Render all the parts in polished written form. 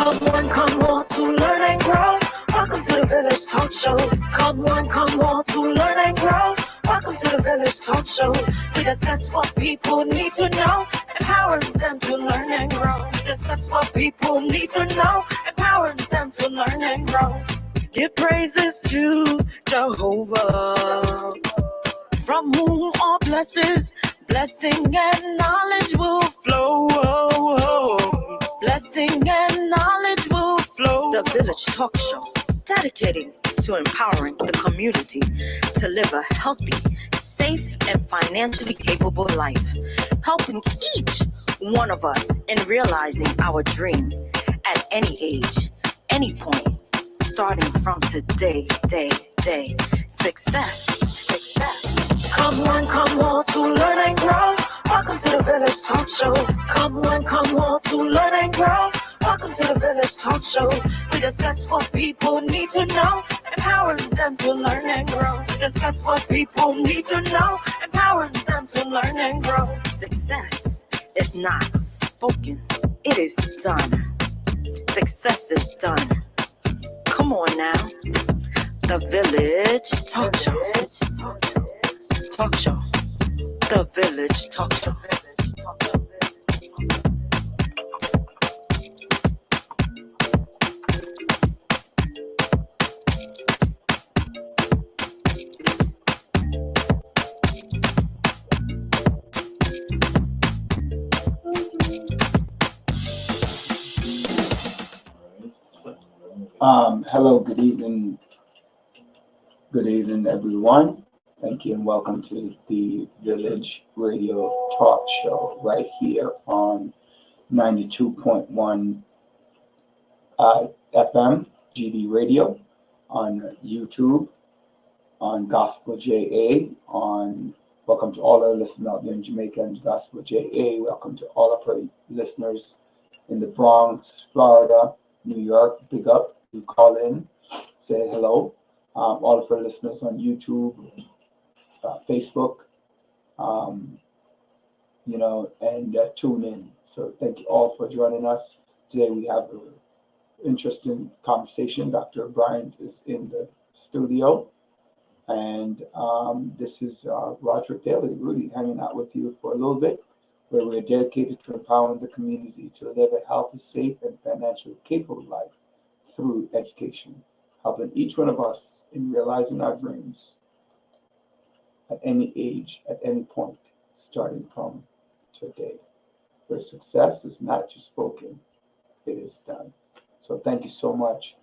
come on to learn and grow. Welcome to the Village Talk Show. Come on to learn and grow. Welcome to the Village Talk Show. We discuss what people need to know, empowering them to learn and grow. We discuss what people need to know, empowering them to learn and grow. Give praises to Jehovah, from whom all blessings, blessing and knowledge will flow. Blessing and knowledge will flow. The Village Talk Show, dedicating to empowering the community to live a healthy, safe, and financially capable life, helping each one of us in realizing our dream at any age, any point, starting from today, day. Success. Come on to learn and grow. Welcome to the Village Talk Show. Come on to learn and grow. Welcome to the Village Talk Show. We discuss what people need to know, empowering them to learn and grow. We discuss what people need to know, empowering them to learn and grow. Success is not spoken, it is done. Success is done. Come on now. The Village Talk Show. Talk Show. The Village Talk Show. Hello, good evening, everyone. Thank you and welcome to the Village Radio Talk Show right here on 92.1 FM, GD Radio, on YouTube, on Gospel JA, welcome to all our listeners out there in Jamaica and Gospel JA. Welcome to all of our listeners in the Bronx, Florida, New York. Big up. You call in, say hello. All of our listeners on YouTube, Facebook, and tune in. So thank you all for joining us. Today we have an interesting conversation. Dr. Bryant is in the studio. And this is Roderick Daly, Rudy, hanging out with you for a little bit, where we're dedicated to empowering the community to live a healthy, safe, and financially capable life through education, helping each one of us in realizing our dreams at any age, at any point, starting from today, where success is not just spoken, it is done. So thank you so much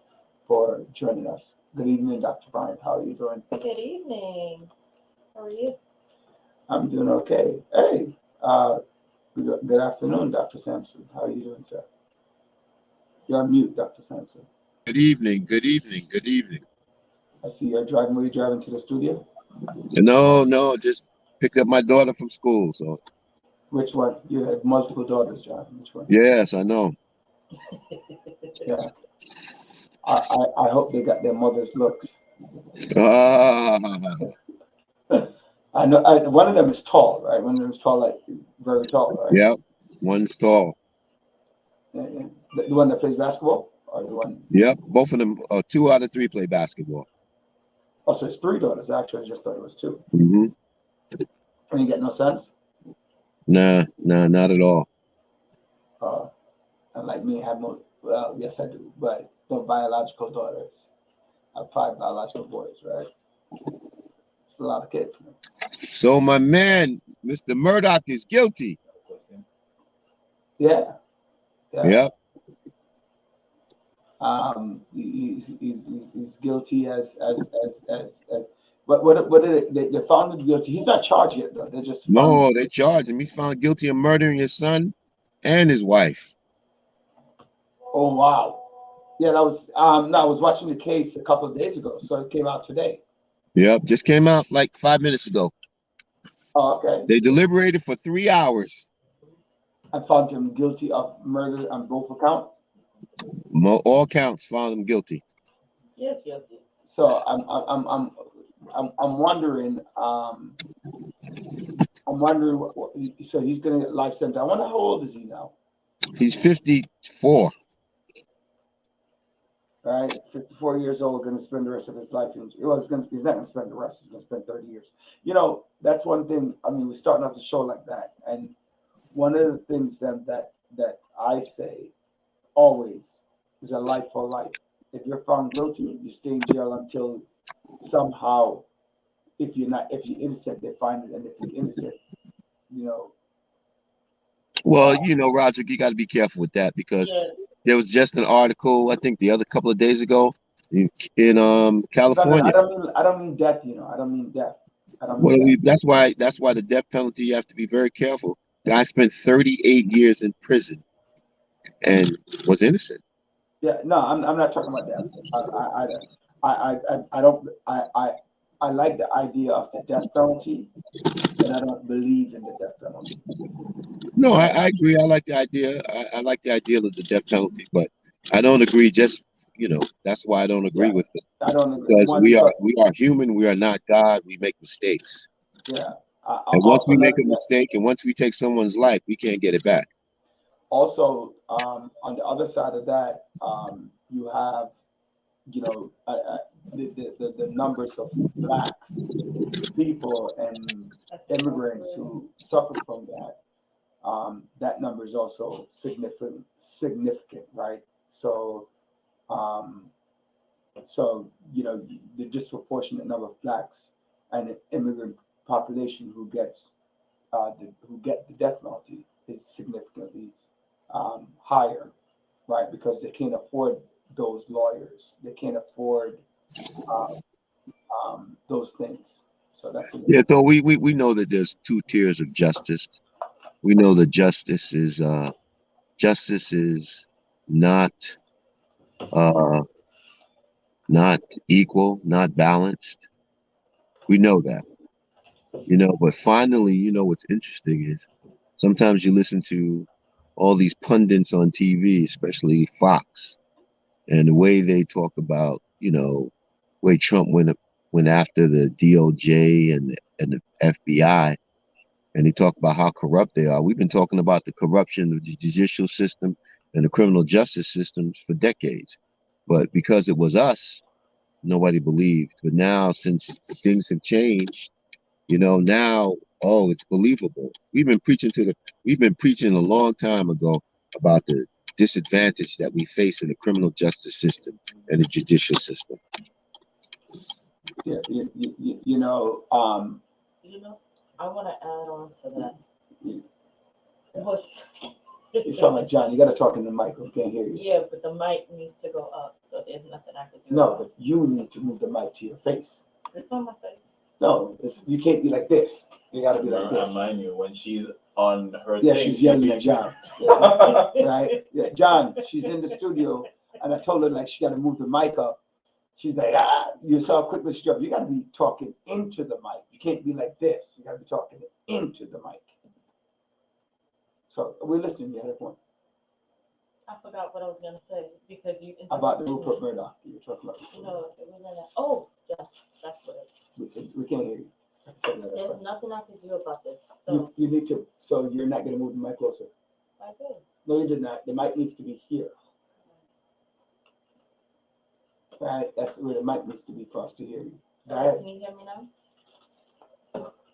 for joining us. Good evening, Dr. Bryant. How are you doing? Good evening. How are you? I'm doing okay. Hey, good afternoon, Dr. Sampson. How are you doing, sir? You're on mute, Dr. Sampson. Good evening. I see you're driving. Were you driving to the studio? No, just picked up my daughter from school. So. Which one? You had multiple daughters driving. Which one? Yes, I know. Yeah. I hope they got their mother's looks. Ah. I know one of them is tall, right? One of them is tall, like very tall, right? Yep, one's tall. The one that plays basketball, or the one? Yep, both of them. 2 out of 3 play basketball. Oh, so it's 3 daughters. Actually, I just thought it was 2. Mm-hmm. And you get no sense? Nah, not at all. Unlike me, I have no. Well, yes, I do, but no biological daughters. I have 5 biological boys, right? It's a lot of kids. Man. So my man, Mr. Murdoch, is guilty. Yeah. Yep. He's guilty as what did they found him guilty. He's not charged yet though. They charged him. He's found guilty of murdering his son and his wife. Oh wow. Yeah, that was no, I was watching the case a couple of days ago, so it came out today. Yep, just came out like 5 minutes ago. Oh, okay. They deliberated for 3 hours. I found him guilty of murder on both accounts. All counts found him guilty. Yes, guilty. So I'm wondering. So he's gonna get life sentence. I wonder how old is he now? He's 54. right? 54 years old, going to spend the rest of his life in. Well, he's not going to spend the rest. He's going to spend 30 years. You know, that's one thing. I mean, we're starting off the show like that, and one of the things that I say always is a life for life. If you're found guilty, you stay in jail until somehow, if you're innocent, they find it, and if you're innocent, you know. Well, Roger, you got to be careful with that because Yeah, there was just an article, I think, the other couple of days ago in No, California. I don't mean death. You know, I don't mean death. I don't mean Well, death. that's why the death penalty, you have to be very careful. Guy spent 38 years in prison and was innocent. Yeah, no, I'm not talking about death. I don't. I like the idea of the death penalty, but I don't believe in the death penalty. No, I, Right? I agree. I like the idea. I like the idea of the death penalty, but I don't agree. That's why I don't agree Yeah, with it I don't agree. because One we are because we are human. We are not God. We make mistakes, yeah. and once Also we make another a mistake, and once we take someone's life, we can't get it back. also on the other side of that, you have you know the numbers of blacks people and immigrants who suffer from that. That number is also significant, right? So, um, so the disproportionate number of blacks and the immigrant population who get the death penalty is significantly higher, right? Because they can't afford those lawyers, they can't afford um, those things. So that's Yeah, so we know that there's two tiers of justice. We know that justice is not uh not equal, not balanced. We know that. But finally, what's interesting is sometimes you listen to all these pundits on TV, especially Fox, and the way they talk about, way Trump went after the DOJ and the FBI, and they talk about how corrupt they are. We've been talking about the corruption of the judicial system and the criminal justice systems for decades. But because it was us, nobody believed. But now, since things have changed, now, oh, it's believable. We've been preaching a long time ago about the disadvantage that we face in the criminal justice system and the judicial system. yeah, you know, I want to add on to that. you, What's- you sound like John. You got to talk in the mic. We can't hear you. Yeah, but the mic needs to go up, so there's nothing I can do. No, about but you need to move the mic to your face. it. It's on my face. No, you can't be like this. You got to be like No, this. mind you, when she's on her Yeah, thing, she's yelling at John. Yeah, right? Yeah, John, she's in the studio, and I told her like she got to move the mic up. She's like, you saw quick with stuff. You got to be talking into the mic. You can't be like this. You got to be talking into the mic. So we're listening. You had a point I forgot what I was gonna say because you about the interrupted Rupert me. Murdoch. You were talking about. No, it was in that. Oh, yes, that's what it. We can't hear you. There's nothing I can do about this. So You need to. So you're not going to move the mic closer. I did. No, you did not. The mic needs to be here. Right? That's where the mic needs to be for us to hear you. Go ahead. Can you hear me now?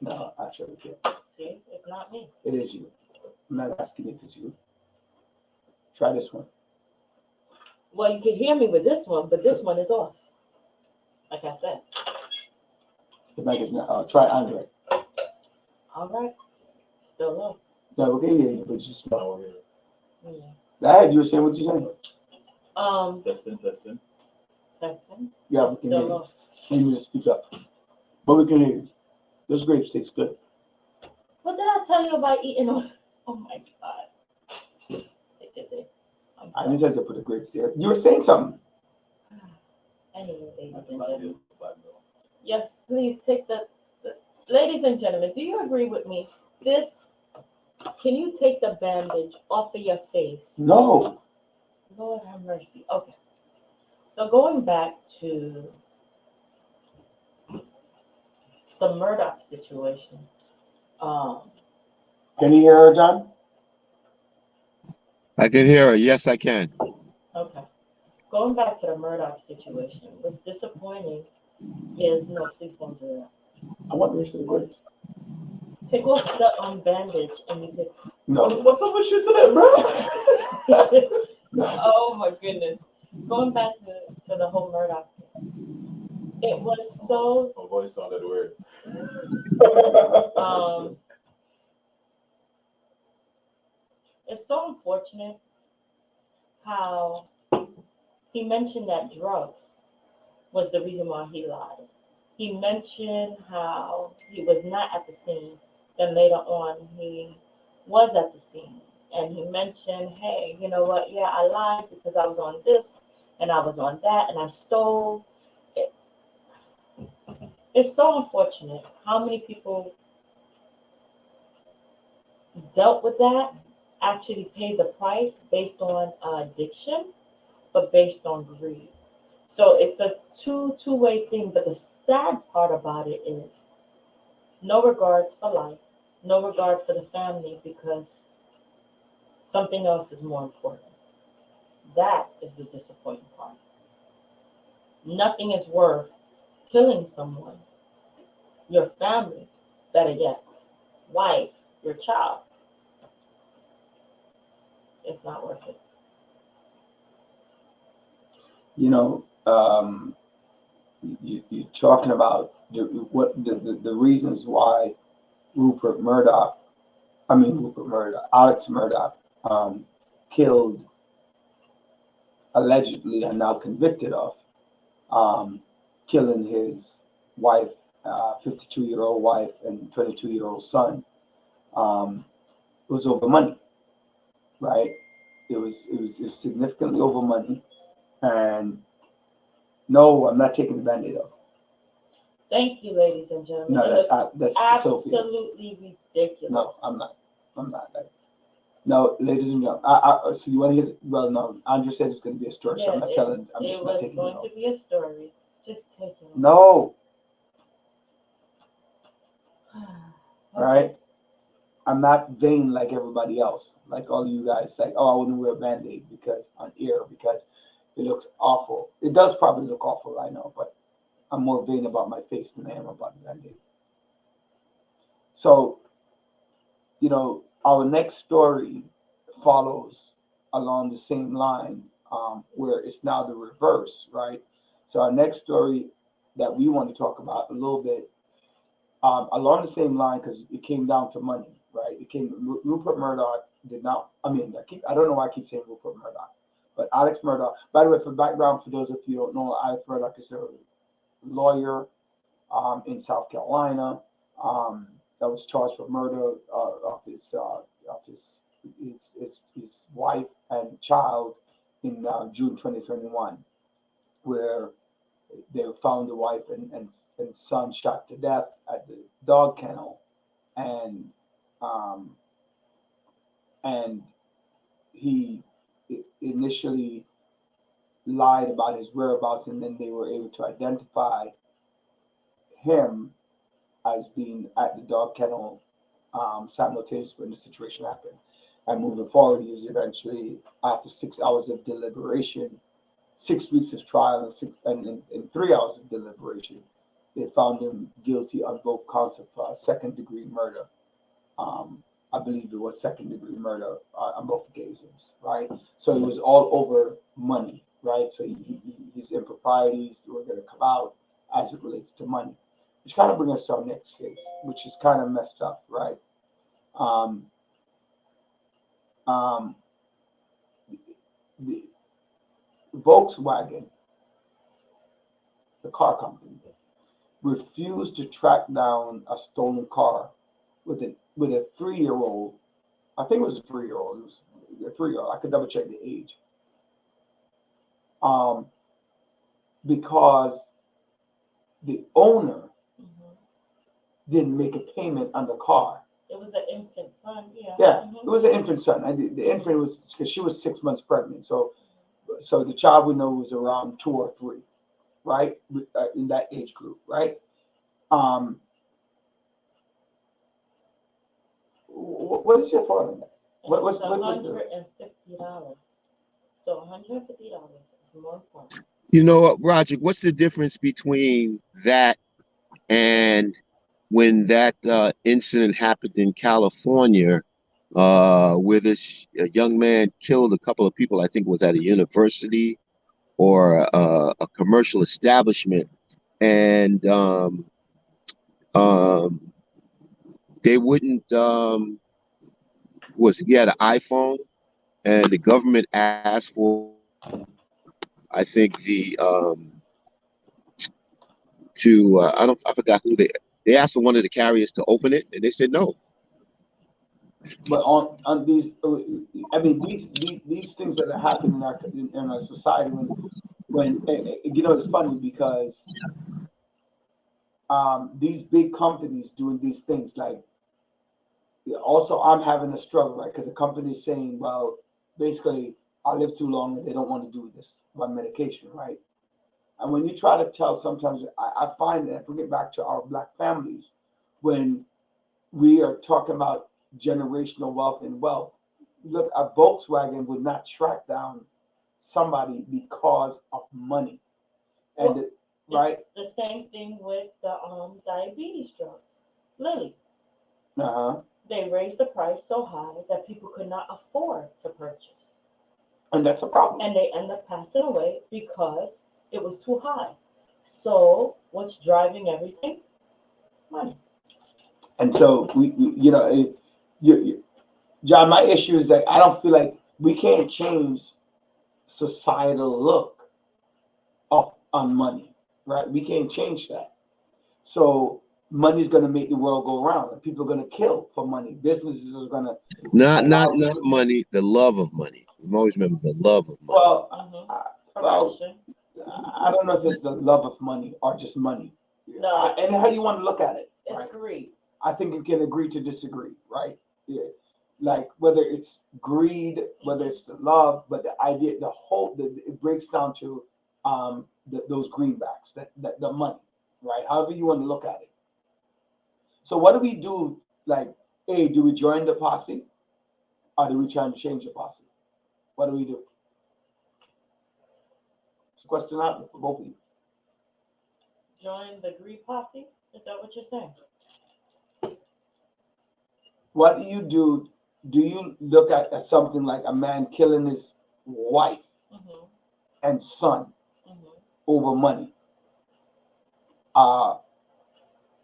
No, actually, can't. See, it's not me. It is you. I'm not asking if it's you. Try this one. Well, you can hear me with this one, but this one is off. Like I said. The mic is not. Try Andre. All right. Still off. No, we can hear you, but just no. Oh, yeah. Yeah. Go ahead. You were saying what you saying? Testing. Testing. Yeah, we can hear Still you. off. You need to speak up. But we can hear you. Those grapes taste good. What did I tell you about eating on? Oh my God. Take it there. I'm I sorry. didn't tell you to put the grapes there. You were saying something. Anyway, ladies That's and what I gentlemen. do. Black girl. Yes, please take the. Ladies and gentlemen, do you agree with me? Can you take the bandage off of your face? No. Lord have mercy. Okay. So going back to the Murdoch situation. Can you hear her, I can hear her. Yes, I can. Okay. Going going back to the Murdoch situation, what's disappointing is no, please don't do that. I want the rest of the words. Take off the bandage and you take. No. What's up with you today, bro? Oh my goodness. Going back to the whole Murdoch thing. It was so My voice sounded weird. it's so unfortunate how he mentioned that drugs was the reason why he lied. He mentioned how he was not at the scene. Then later on, he was at the scene. And he mentioned, hey, you know what? Yeah, I lied because I was on this and I was on that and I stole. It, it's so unfortunate how many people dealt with that, actually paid the price based on addiction, but based on greed. So it's a two-way thing. But the sad part about it is no regards for life, no regard for the family because something else is more important. That is the disappointing part. Nothing is worth killing someone, your family, better yet, wife, your child. It's not worth it. You know, you're talking about the reasons why Alex Murdoch, killed, allegedly and now convicted of, killing his wife, 52-year-old wife and 22-year-old son. It was over money, right? It was significantly over money. And no, I'm not taking the Band-Aid off. Thank you, ladies and gentlemen. No, that's Sophia. Absolutely ridiculous. No, I'm not. No, ladies and gentlemen. So you want to hear? Well, no. Andrew said it's going to be a story, so I'm not telling. I'm just not taking it off. It was going to be a story. Just take it off. No. Okay. Right? I'm not vain like everybody else. Like all of you guys, like, oh, I wouldn't wear a Band-Aid because it looks awful. It does probably look awful, I know, but I'm more vain about my face than I am about the Band-Aid. So, you know, our next story follows along the same line, where it's now the reverse, right? So our next story that we want to talk about a little bit, along the same line, because it came down to money, right? Rupert Murdoch did not. I don't know why I keep saying Rupert Murdoch, but Alex Murdoch. By the way, for background, for those of you who don't know, Alex Murdoch is a lawyer in South Carolina that was charged for murder of his wife and child in June 2021, where they found the wife and son shot to death at the dog kennel, and he initially lied about his whereabouts, and then they were able to identify him as being at the dog kennel simultaneously when the situation happened. And moving forward, he was eventually, after 6 hours of deliberation, 6 weeks of trial and 3 hours of deliberation, they found him guilty on both counts of second-degree murder. I believe it was second-degree murder on both occasions, right? So it was all over money, right? So his improprieties were going to come out as it relates to money, which kind of brings us to our next case, which is kind of messed up, right? The Volkswagen, the car company, refused to track down a stolen car with a 3-year-old. I think it was a 3-year-old. It was a 3-year-old. I could double check the age. Because the owner didn't make a payment on the car. It was an infant son, yeah. Yeah, it was an infant son. And the infant was, because she was 6 months pregnant. So the child we know was around 2 or 3, right? In that age group, right? What is your thought on that? What was $150? So $150 It's more important. You know what, Roger? What's the difference between that and when that incident happened in California, where this young man killed a couple of people? I think it was at a university or a commercial establishment, and um, they wouldn't. Was he had an iPhone, and the government asked for, I think to I forgot who they asked for one of the carriers to open it, and they said no. But on these, I mean, these things that are happening in our society when you know, it's funny because these big companies doing these things like, also I'm having a struggle, right? Because the company is saying, well, basically, I live too long and they don't want to do this by medication, right? And when you try to tell, sometimes I find that, bring it back to our black families, when we are talking about generational wealth and wealth. Look, a Volkswagen would not track down somebody because of money, and Well, right? it's the same thing with the diabetes drugs. Lily, Uh huh. they raised the price so high that people could not afford to purchase. And that's a problem. And they end up passing away because it was too high. So what's driving everything? Money. And so you know, John, my issue is that I don't feel like we can't change societal look of on money, right? We can't change that. So money's going to make the world go around, and people are going to kill for money. Businesses are going to allow. Not money, the love of money. We always remember the love of money. Well, Mm-hmm. well, Correction. I don't know if it's the love of money or just money, No, and how you want to look at it. it's Right? greed. I think you can agree to disagree, right? Yeah. Like whether it's greed, whether it's the love, but the idea, it breaks down to those greenbacks, that the money, right? However you want to look at it. So what do we do? Like, hey, do we join the posse, or do we try and change the posse? What do we do? It's a question out there for both of you. Join the greed posse. Is that what you're saying? What do you do? Do you look at something like a man killing his wife Mm-hmm. and son Mm-hmm. over money? Uh,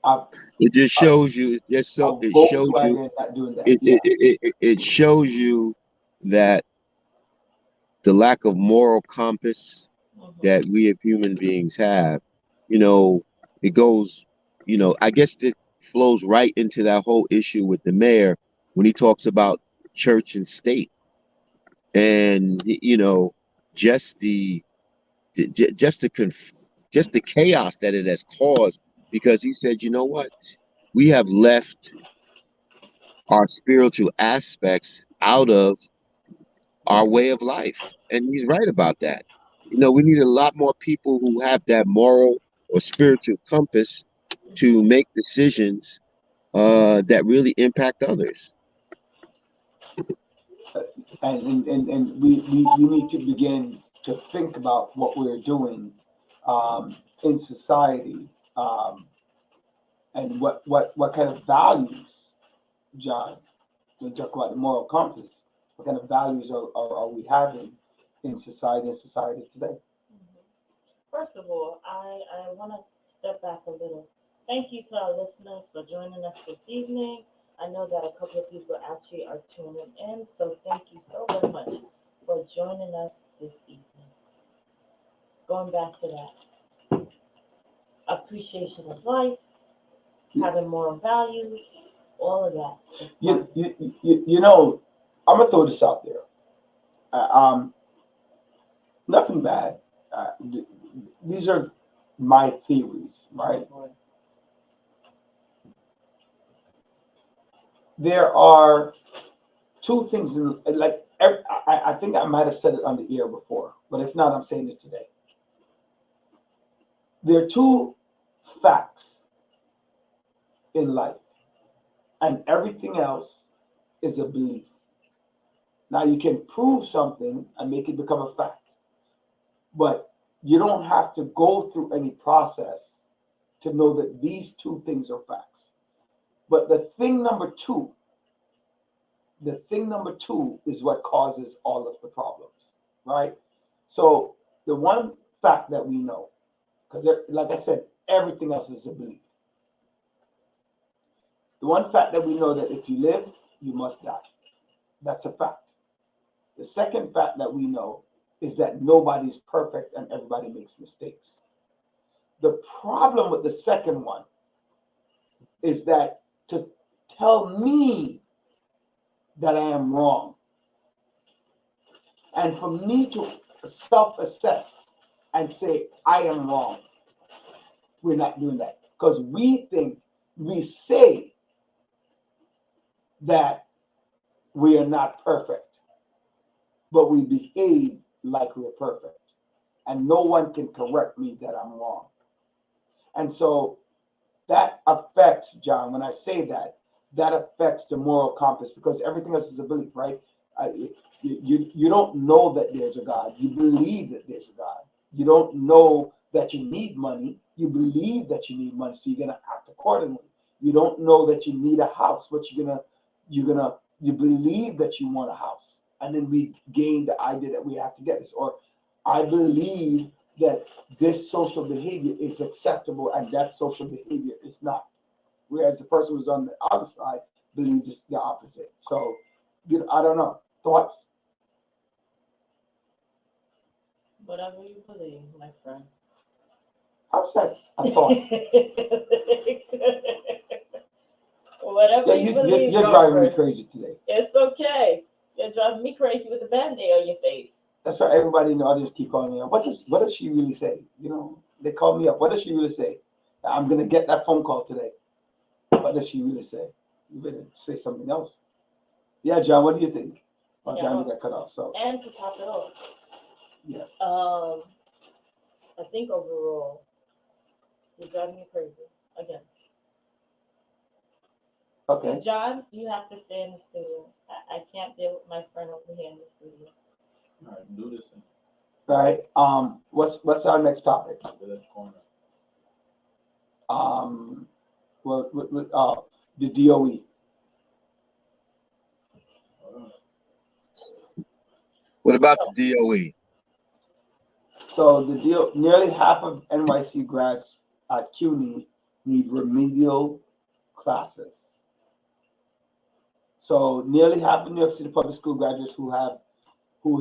a, It just a, shows you. a It shows you. Volkswagen not doing that. Yeah. It shows you that the lack of moral compass Mm-hmm. that we as human beings have. You know, it goes. You know, I guess it flows right into that whole issue with the mayor when he talks about church and state, and you know, just just the just the chaos that it has caused, because he said, you know what, we have left our spiritual aspects out of our way of life, and he's right about that. You know, we need a lot more people who have that moral or spiritual compass to Mm-hmm. make decisions that really impact others. And we need to begin to think about what we're doing in society, and what kind of values, John, when we talk about the moral compass, what kind of values are we having in society today? Mm-hmm. First of all, I want to step back a little. Thank you to our listeners for joining us this evening. I know that a couple of people actually are tuning in, so thank you so very much for joining us this evening. Going back to that appreciation of life, having moral values, all of that is part You of it. you know, I'm gonna throw this out there. Nothing bad. These are my theories, right? Oh, There are two things in, like I think I might have said it on the air before, but if not, I'm saying it today. There are two facts in life, and everything else is a belief. Now you can prove something and make it become a fact, But you don't have to go through any process to know that these two things are facts. But the thing number two is what causes all of the problems, right? So the one fact that we know, because like I said, everything else is a belief. The one fact that we know that if you live, you must die. That's a fact. The second fact that we know is that nobody's perfect and everybody makes mistakes. The problem with the second one is that to tell me that I am wrong and for me to self-assess and say I am wrong, we're not doing that because we say that we are not perfect, but we behave like we're perfect. And no one can correct me that I'm wrong. And so that affects, John, when I say that, that affects the moral compass because everything else is a belief, right? You don't know that there's a God. You believe that there's a God. You don't know that you need money. You believe that you need money, so you're gonna act accordingly. You don't know that you need a house, but you believe that you want a house, and then we gain the idea that we have to get this. Or I believe that this social behavior is acceptable, and that social behavior is not. Whereas the person who's on the other side believes the opposite. So, I don't know. Thoughts? Whatever you believe, my friend. How's that? I thought. Whatever Yeah, you believe, you're driving me girlfriend. crazy today. It's okay. You're driving me crazy with a band-aid on your face. That's why everybody in the audience keep calling me up. What does she really say? They call me up. What does she really say? I'm gonna get that phone call today. What does she really say? You better say something else. Yeah, John, what do you think? Oh, John, we got cut off. So And to top it off, yes. I think overall, you're driving me crazy again. Okay. So John, you have to stay in the studio. I can't deal with my friend over here in the studio. All right, do this thing. All right. What's our next topic? Village corner. The DOE. What about the DOE? So nearly half of NYC grads at CUNY need remedial classes. So nearly half of New York City public school graduates who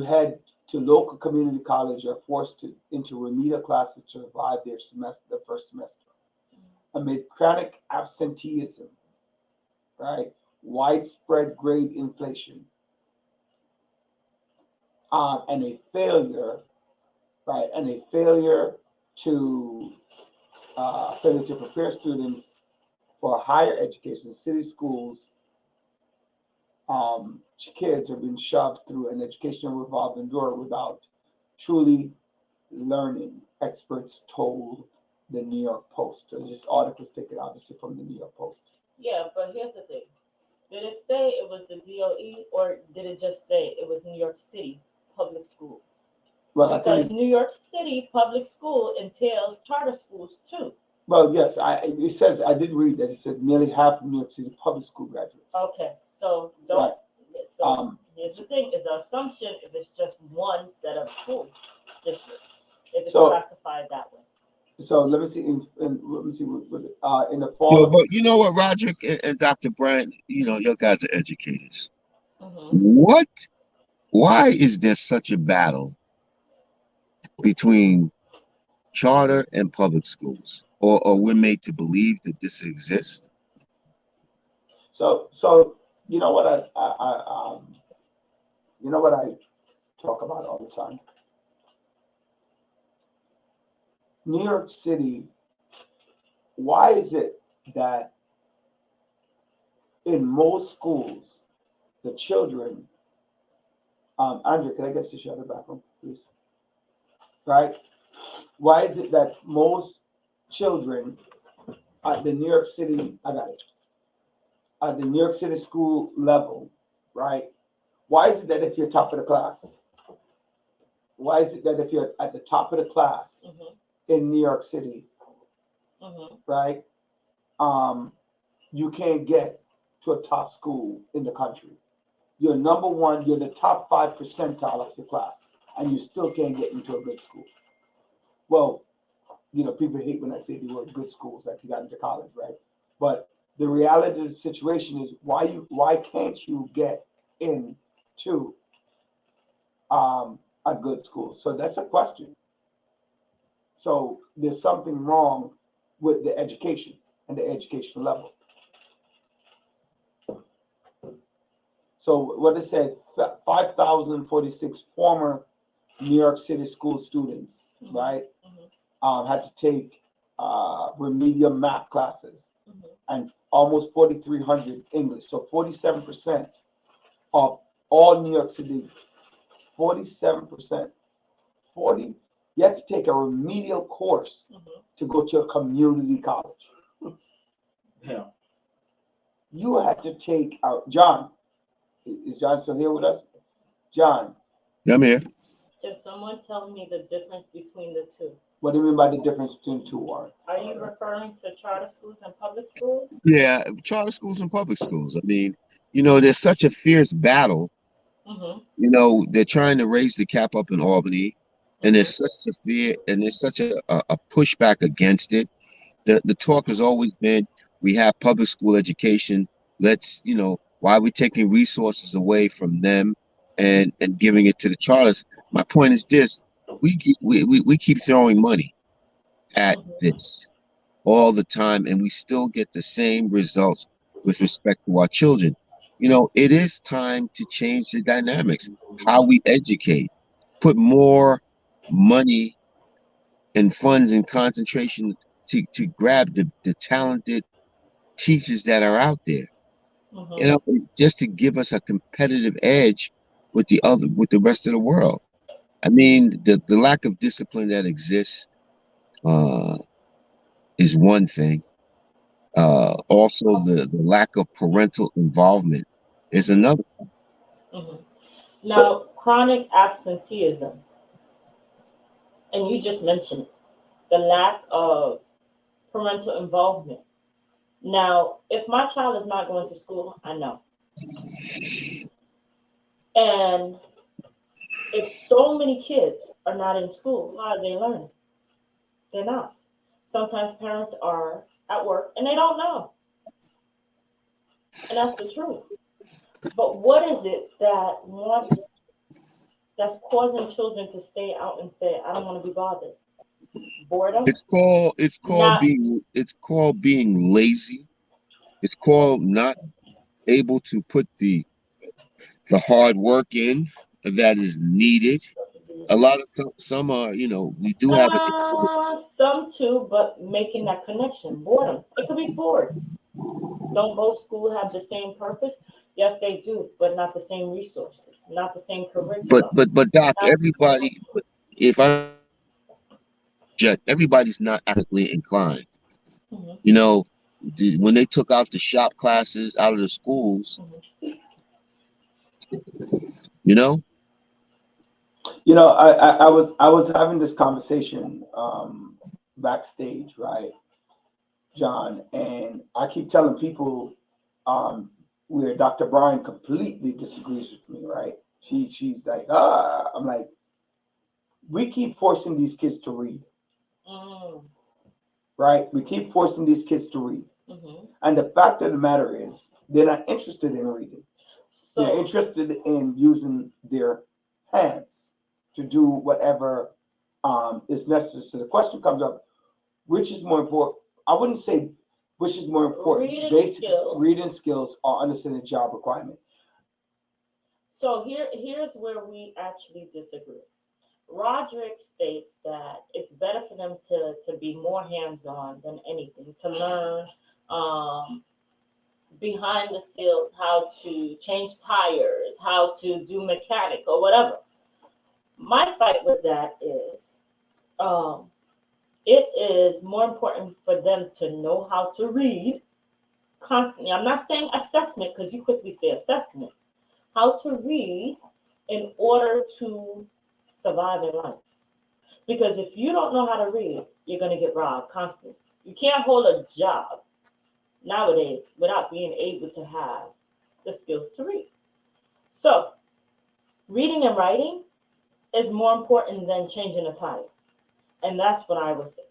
head to local community college are forced into remedial classes to survive their first semester. Amid chronic absenteeism, right? Widespread grade inflation, and a failure to prepare students for higher education. City schools, kids are being shoved through an educational revolving door without truly learning, experts told the New York Post. So this article is taken obviously from the New York Post. Yeah, but here's the thing. Did it say it was the DOE or did it just say it was New York City public schools? Well, because New York City public school entails charter schools too. Well, yes, it says, I did read that it said nearly half of New York City public school graduates. Okay, so don't. Right. So here's the thing: is the assumption if it's just one set of school districts, if it's classified that way. So let me see. In the fall. Yeah, but you know what, Roderick and Dr. Bryant, your guys are educators. Mm-hmm. Why is there such a battle between charter and public schools, or we're made to believe that this exists? So you know what I talk about all the time. New York City. Why is it that in most schools the children? Andrea, can I get you to shut the bathroom, please? Right? Why is it that most children at the New York City, at the New York City school level, right? Why is it that if you're top of the class, why is it that if you're at the top of the class in New York City, right, you can't get to a top school in the country? You're number one, you're the top 5 percentile of your class, and you still can't get into a good school. Well, you know, people hate when I say the word good schools, like you got into college, right? But the reality of the situation is why can't you get into a good school? So that's a question. So there's something wrong with the education and the education level. So what it said, 5,046 former New York City school students, right, had to take remedial math classes and almost 4,300 English. So 47% of all New York City, 47%, 40, you have to take a remedial course to go to a community college. Yeah. You had to take out, John, is John still here with us? John, I'm here. Can someone tell me the difference between the two? what do you mean by the difference between the two, Warren? Are you referring to charter schools and public schools? Yeah, charter schools and public schools. I mean, you know, there's such a fierce battle. You know, they're trying to raise the cap up in Albany, and there's such a fear and there's such a pushback against it. The talk has always been, we have public school education. Let's, you know, why are we taking resources away from them and giving it to the charters? My point is this: we keep throwing money at this all the time, and we still get the same results with respect to our children. You know, it is time to change the dynamics, how we educate, put more money and funds and concentration to grab the talented teachers that are out there, you know, just to give us a competitive edge with the rest of the world. I mean, the lack of discipline that exists uh, is one thing. Also, the lack of parental involvement is another. Now, chronic absenteeism, and you just mentioned the lack of parental involvement. Now, if my child is not going to school, I know. And if so many kids are not in school, how are they learning? They're not. Sometimes parents are at work and they don't know. And that's the truth. But what is it that's causing children to stay out and say, I don't want to be bothered? Boredom? It's called Not being lazy. It's called not able to put the hard work in that is needed. A lot of some are, you know, we do have it. some too, but making that connection. Boredom. It could be bored. Don't both schools have the same purpose? Yes, they do, but not the same resources, not the same curriculum. But Doc, Not- everybody, if I jet, everybody's not academically inclined. Mhm, You know, when they took out the shop classes out of the schools, you know, You know, I was having this conversation backstage, right, John, and I keep telling people where Dr. Bryan completely disagrees with me, right? She's like, I'm like, we keep forcing these kids to read, mm, right? We keep forcing these kids to read. mhm. And the fact of the matter is, they're not interested in reading. They're So, interested in using their hands to do whatever is necessary. So the question comes up, which is more important? I wouldn't say which is more important. Reading Basic skills. reading skills or understanding job requirement. so here's where we actually disagree. Roderick states that it's better for them to be more hands-on than anything, to learn behind the scenes how to change tires, how to do mechanic or whatever. My fight with that is um, it is more important for them to know how to read constantly. I'm not saying assessment because you quickly say assessments. How to read in order to survive in life. Because if you don't know how to read, you're going to get robbed constantly. You can't hold a job nowadays without being able to have the skills to read. So, reading and writing is more important than changing a tire. And that's what I would say.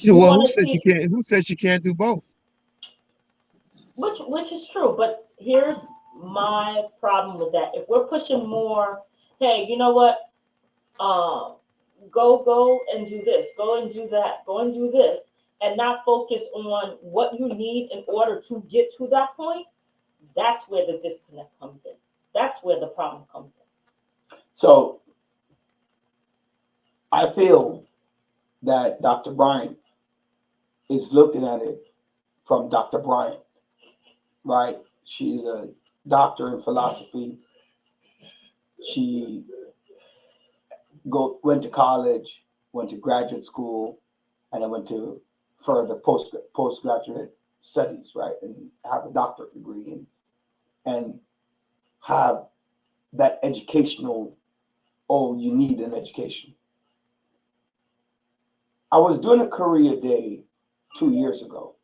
You Well, want who to says you teach, can't? Who says you can't do both? which is true, but here's my problem with that. If we're pushing more, hey, you know what? Um, go and do this, go and do that, go and do this, and not focus on what you need in order to get to that point, that's where the disconnect comes in. That's where the problem comes in. So I feel that Dr. Bryant is looking at it from Dr. Bryant, right? She's a doctor in philosophy. She went to college, went to graduate school, and then went to further postgraduate studies, right? And have a doctorate degree and have that educational, oh, you need an education. I was doing a career day 2 years ago.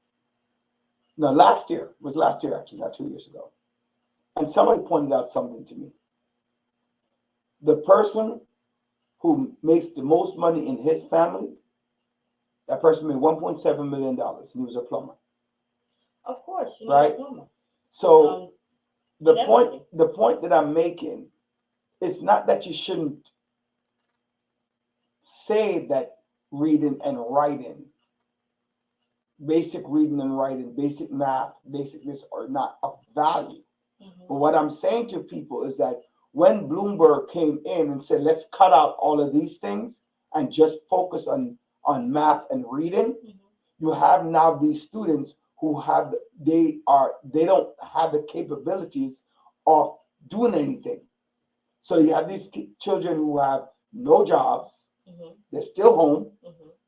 No, last year. It was last year, actually, not 2 years ago. And somebody pointed out something to me. The person who makes the most money in his family, that person made $1.7 million, and he was a plumber. Of course, you Right. know. So the definitely. point that I'm making is not that you shouldn't say that reading and writing, basic reading and writing, basic math, basic this are not of value. But what I'm saying to people is that when Bloomberg came in and said, let's cut out all of these things and just focus on math and reading, you have now these students who they don't have the capabilities of doing anything. So you have these children who have no jobs. They're still home.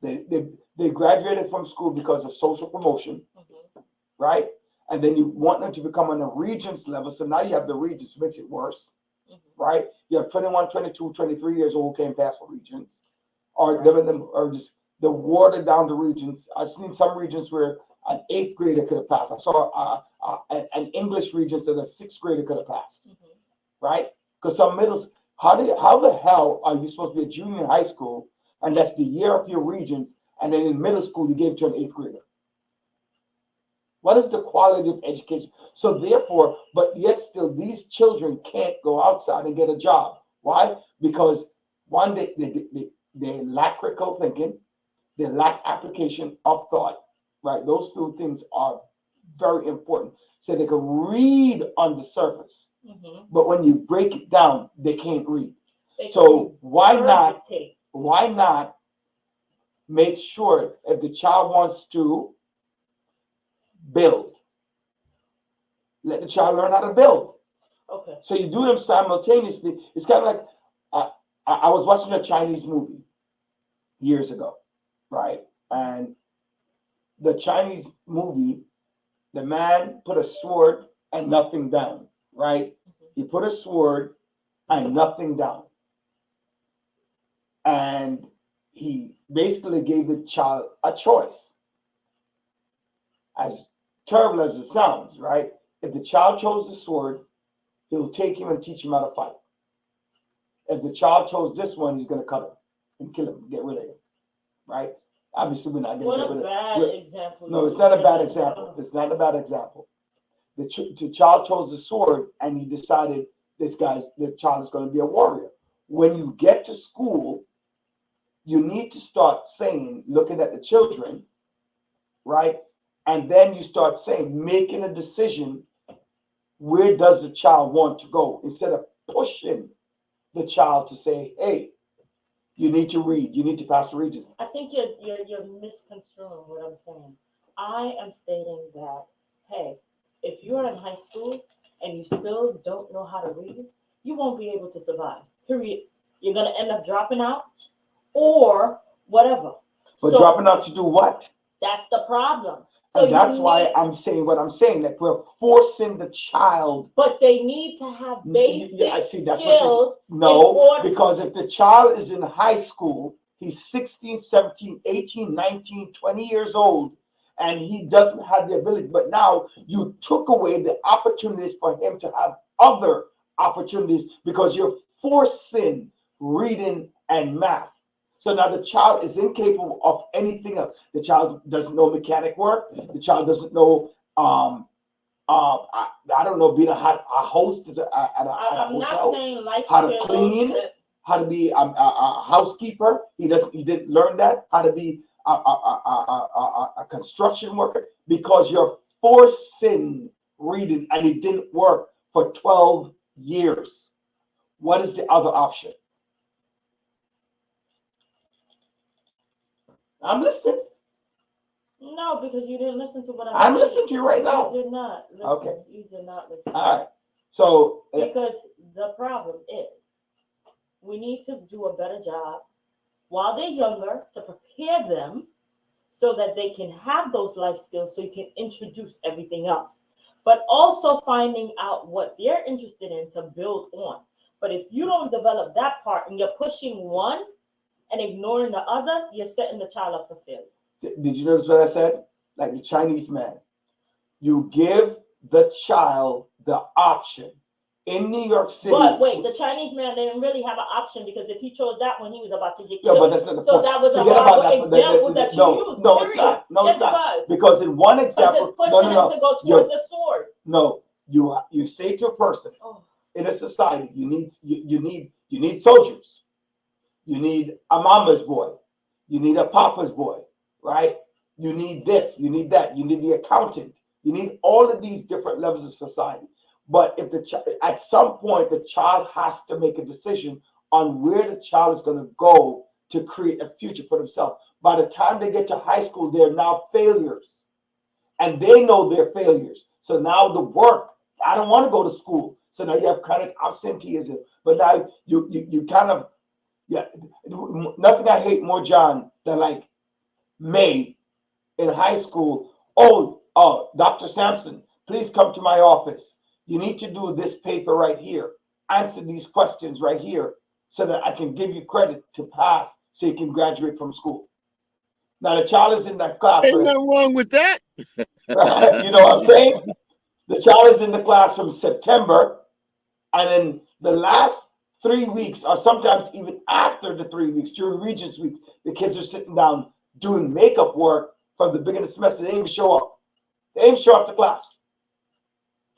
They graduated from school because of social promotion, right? And then you want them to become on a regents level. So now you have the regents, which makes it worse, right? You have 21, 22, 23 years old who can't pass for regents, or them are just the watered down the regents. I've seen some regents where an 8th grader could have passed. I saw an English regents that a 6th grader could have passed, right? Because some how the hell are you supposed to be a junior in high school and that's the year of your regents, and then in middle school you gave it to an 8th grader? What is the quality of education? So therefore, but yet still these children can't go outside and get a job. Why? Because one, they lack critical thinking, they lack application of thought, right? Those two things are very important. So they can read on the surface, but when you break it down, they can't read. So why not make sure if the child wants to build, let the child learn how to build. Okay. So you do them simultaneously. It's kind of like I was watching a Chinese movie years ago, right? And the Chinese movie, the man put a sword and nothing down, right? He put a sword and nothing down. And he basically gave the child a choice. As terrible as it sounds, right? If the child chose the sword, he'll take him and teach him how to fight. If the child chose this one, he's going to cut him and kill him, get rid of him, right? Obviously, we're not going to get rid of him. What a bad example. No, it's not a bad example. It's not a bad example. The child chose the sword, and he decided the child is going to be a warrior. When you get to school, you need to start saying, looking at the children, right? And then you start saying, making a decision, where does the child want to go? Instead of pushing the child to say, hey, you need to read, you need to pass the region. I think you're misconstruing what I'm saying. I am stating that, hey, if you're in high school and you still don't know how to read, you won't be able to survive. Period. You're gonna end up dropping out or whatever. But dropping out to do what? That's the problem. So And that's you why need, I'm saying what I'm saying. Like we're forcing the child. but they need to have basic Yeah, I see. That's what skills. No, in order, because if the child is in high school, he's 16, 17, 18, 19, 20 years old, and he doesn't have the ability. But now you took away the opportunities for him to have other opportunities because you're forcing reading and math. So now the child is incapable of anything else. The child doesn't know mechanic work. The child doesn't know I don't know, being a host at a I'm not hotel, saying life how to skills. clean, how to be a housekeeper. He didn't learn that. How to be a construction worker because you're forcing reading, and it didn't work for 12 years. What is the other option? I'm listening. No, because you didn't listen to what I said. I'm listening to you right now. You did not listen. Okay. You did not listen. All right. So Because the problem is we need to do a better job while they're younger to prepare them so that they can have those life skills so you can introduce everything else. But also finding out what they're interested in to build on. But if you don't develop that part and you're pushing one and ignoring the other, you're setting the child up for failure. did you notice what I said? Like the Chinese man. You give the child the option. In New York City. But wait, the Chinese man didn't really have an option because if he chose that one, he was about to get Yeah, killed. but that's not the So point. that was Forget a about horrible that. example that you used. No, period. it's not. No, yes, it's not. It was. Because in one Because example, it's pushing him to go towards the sword. No, you say to a person in a society, you need soldiers. You need a mama's boy. You need a papa's boy, right? You need this, you need that, you need the accountant. You need all of these different levels of society. But if at some point the child has to make a decision on where the child is going to go to create a future for themselves. By the time they get to high school, they're now failures, and they know they're failures. So now the work, I don't want to go to school. So now you have kind of absenteeism. But now you kind of, yeah, nothing I hate more, John, than like May in high school. Oh, Dr. Sampson, please come to my office. You need to do this paper right here. Answer these questions right here so that I can give you credit to pass so you can graduate from school. Now, the child is in that class. Ain't nothing wrong with that. You know what I'm saying? The child is in the class from September, and then the last 3 weeks, or sometimes even after the 3 weeks, during Regents Week, the kids are sitting down doing makeup work from the beginning of the semester. They didn't even show up. They didn't show up to class.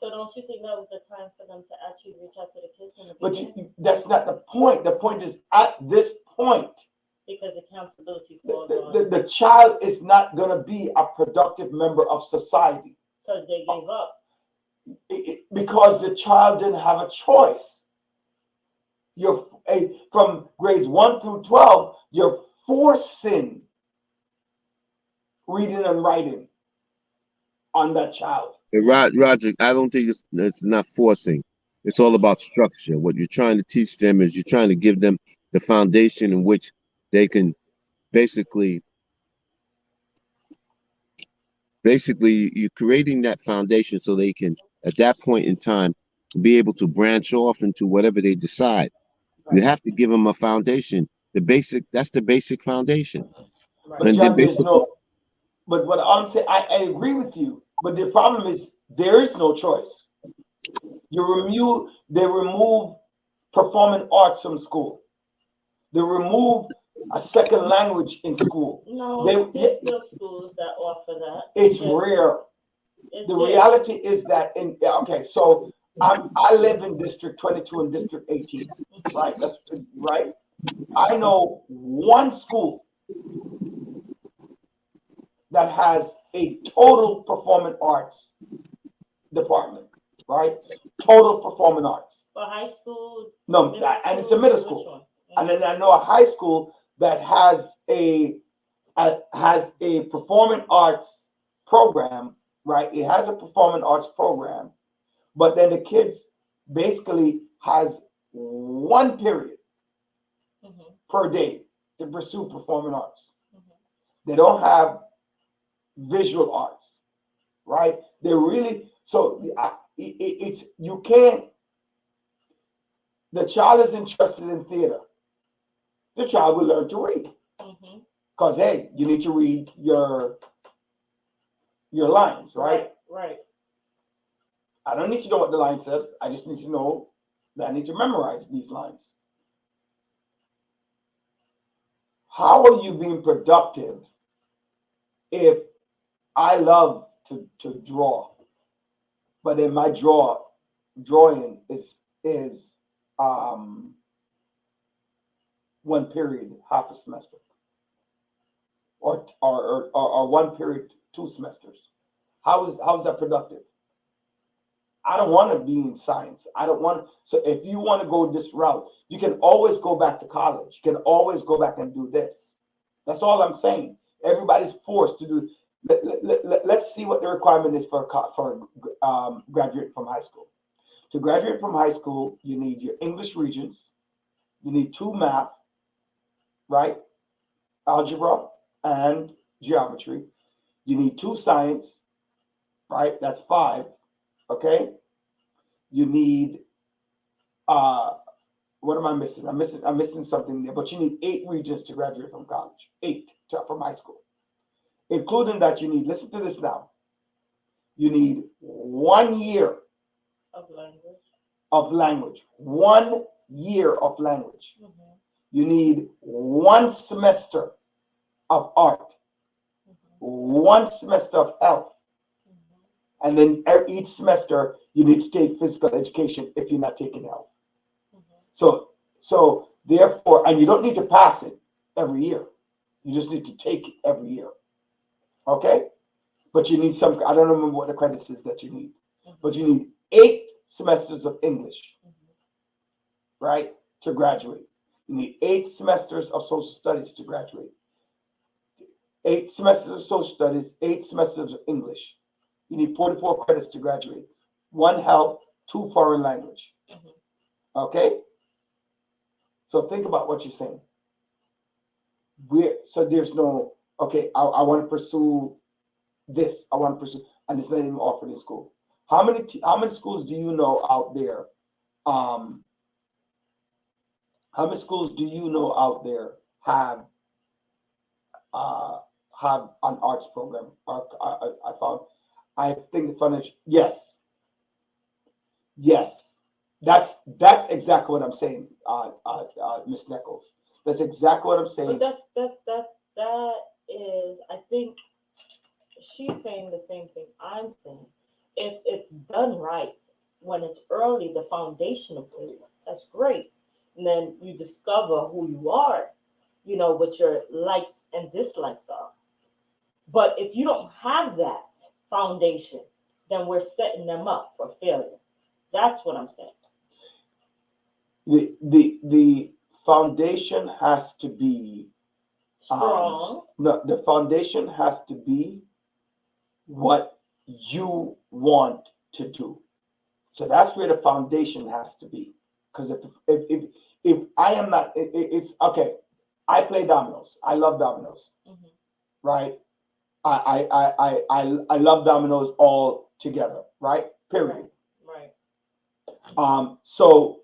So don't you think that was the time for them to actually reach out to the kids in the But beginning? that's not the point. The point is at this point, Because accountability falls on the child is not going to be a productive member of society. because they gave up. Because the child didn't have a choice. From grades 1 through 12, you're forcing reading and writing on that child. Roger, I don't think it's not forcing. It's all about structure. What you're trying to teach them is you're trying to give them the foundation in which they can basically you're creating that foundation so they can at that point in time be able to branch off into whatever they decide. You have to give them a foundation. That's the basic foundation. Right. But John, but what I'm saying, I agree with you. But the problem is there is no choice. They remove performing arts from school. They remove a second language in school. No, there's still schools that offer that. It's rare. The reality is that so I live in District 22 and District 18, right? That's right. I know one school that has a total performing arts department, right? Total performing arts. For high school? No, and it's a middle school. And then I know a high school that has a performing arts program, right? It has a performing arts program, but then the kids basically has one period per day to pursue performing arts. They don't have visual arts. right? They're really so. It's you can't. The child is interested in theater. The child will learn to read Mm-hmm. because hey, you need to read your lines, right? Right. I don't need to know what the line says. I just need to know that I need to memorize these lines. How are you being productive if I love to draw, but then my drawing is one period, half a semester, or one period, 2 semesters? How is that productive? I don't want to be in science. I don't want to. So if you want to go this route, you can always go back to college. You can always go back and do this. That's all I'm saying. Everybody's forced to do. Let's see what the requirement is for graduate from high school. To graduate from high school, you need your English Regents. You need 2 math, right? Algebra and geometry. You need 2 science, right? That's 5. Okay. You need what am I missing? I'm missing something there, but you need 8 Regents to graduate from college. 8 from high school. Including that, you need, listen to this now. You need 1 year Of language. of language. 1 year of language. Mm-hmm. You need 1 semester of art. Mm-hmm. 1 semester of health. Mm-hmm. And then each semester, you need to take physical education if you're not taking health. Mm-hmm. So therefore, and you don't need to pass it every year. You just need to take it every year. Okay? But you need some, I don't remember what the credits is that you need. Mm-hmm. But you need 8 semesters of English, Mm-hmm. right, to graduate. You need 8 semesters of social studies to graduate. 8 semesters of social studies, 8 semesters of English. You need 44 credits to graduate. 1 health, 2 foreign language. Mm-hmm. Okay? So think about what you're saying. So there's no, okay, I want to pursue this. I want to pursue, and it's not even offered in school. How many schools do you know out there? How many schools do you know out there have an arts program? I think the foundation. Yes. That's exactly what I'm saying, Miss Nichols. That's exactly what I'm saying. But that is, I think she's saying the same thing I'm saying. If it's done right, when it's early, the foundational period, that's great. And then you discover who you are, what your likes and dislikes are. But if you don't have that foundation, then we're setting them up for failure. That's what I'm saying. The foundation has to be Strong. no, the foundation has to be what you want to do. So that's where the foundation has to be. Because if I am not, it's okay. I play dominoes. I love dominoes. Mm-hmm. Right. I love dominoes all together. Right. Period. Right. So.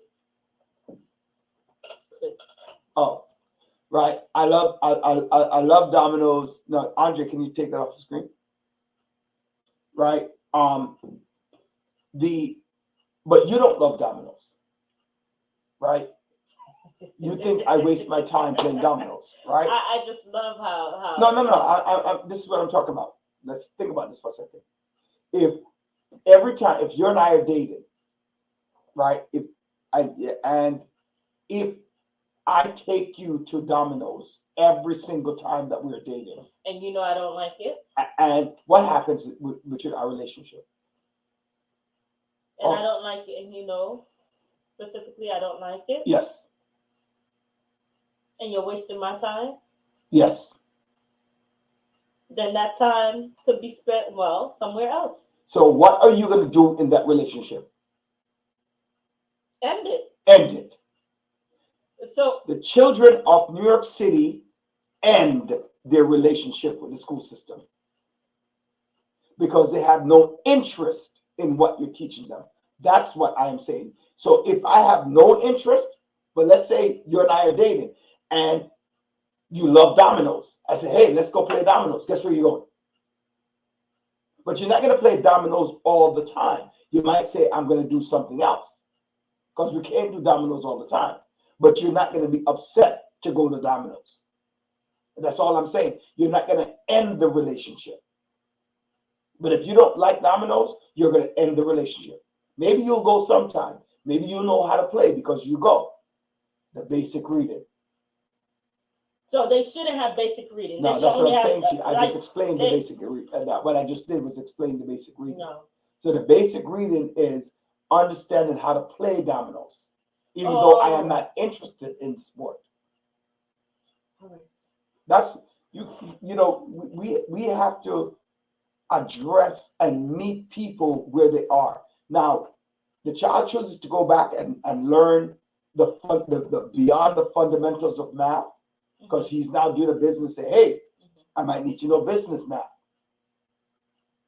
Oh, right. I love dominoes. No, Andre, can you take that off the screen? Right. But you don't love dominoes, right? You think I waste my time playing dominoes, right? I just love how. No. This is what I'm talking about. Let's think about this for a second. If every time, if you and I are dating, right? If I take you to dominoes every single time that we're dating, and I don't like it, and what happens with our relationship? And I don't like it, and specifically, I don't like it. Yes. And you're wasting my time. Yes. Then that time could be spent somewhere else. So what are you going to do in that relationship? End it. End it. So the children of New York City end their relationship with the school system because they have no interest in what you're teaching them. That's what I am saying. So if I have no interest, but let's say you and I are dating and you love dominoes, I say, hey, let's go play dominoes. Guess where you're going? But you're not going to play dominoes all the time. You might say, I'm going to do something else, because we can't do dominoes all the time. But you're not going to be upset to go to dominoes. That's all I'm saying. You're not going to end the relationship. But if you don't like dominoes, you're going to end the relationship. Maybe you'll go sometime. Maybe you'll know how to play because you go. The basic reading. So they shouldn't have basic reading. No, They that's should what only I'm have, saying to you. I like, just explained the basic reading. What I just did was explain the basic reading. No. So the basic reading is understanding how to play dominoes, even though I am not interested in sport. All right. That's you know, we have to address and meet people where they are. Now, the child chooses to go back and learn the beyond the fundamentals of math, because he's now doing a business. Say, hey, I might need to know business math.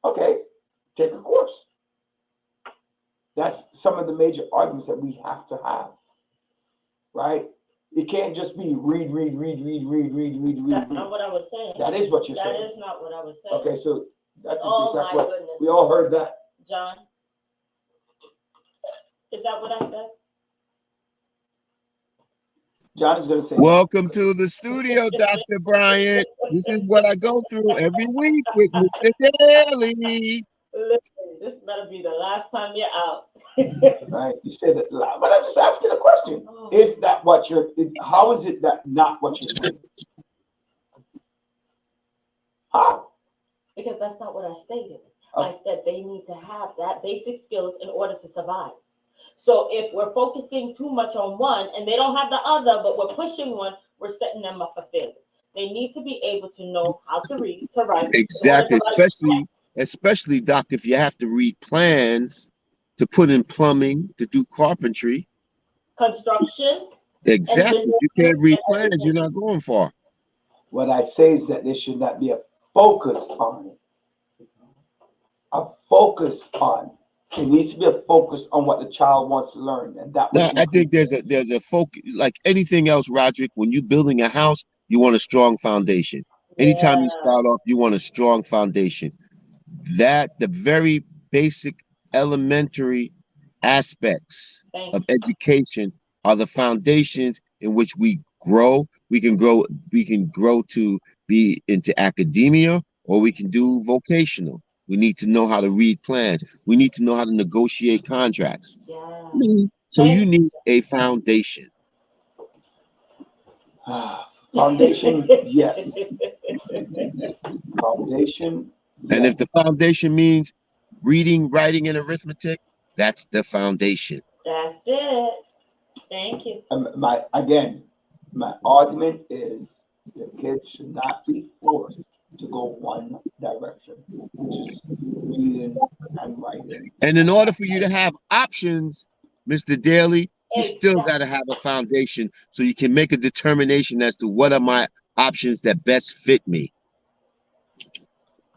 Okay, take a course. That's some of the major arguments that we have to have, right? It can't just be read. That's not what I was saying. That is what you're saying. That is not what I was saying. Okay, so that's Oh exactly my what goodness. we all heard that. John, is that what I said? John is going to say, Welcome to the studio, Dr. Bryant. This is what I go through every week with Mr. Daly. Listen, this better be the last time you're out. right? You said it loud, but I'm just asking a question. Oh. Is that what how is it that not what you're saying? How? Because that's not what I stated. Oh. I said they need to have that basic skills in order to survive. So if we're focusing too much on one and they don't have the other, but we're pushing one, we're setting them up for failure. They need to be able to know how to read, to write. Exactly, especially, Doc, if you have to read plans to put in plumbing, to do carpentry. Construction. Exactly. If you can't read plans, you're not going far. What I say is that there should not be a focus on it. A focus on. It needs to be a focus on what the child wants to learn, and that. Now, I think there's a focus, like anything else, Roderick. When you're building a house, you want a strong foundation. Anytime you start off, you want a strong foundation. That the very basic, elementary aspects of education are the foundations in which we grow. We can grow to be into academia, or we can do vocational. We need to know how to read plans. We need to know how to negotiate contracts. So you need a foundation. Foundation, yes. Foundation, yes. And if the foundation means reading, writing, and arithmetic, that's the foundation. That's it. Thank you. My argument is the kids should not be forced to go one direction, which is reading and writing. And in order for you to have options, Mr. Daly, you still got to have a foundation so you can make a determination as to what are my options that best fit me.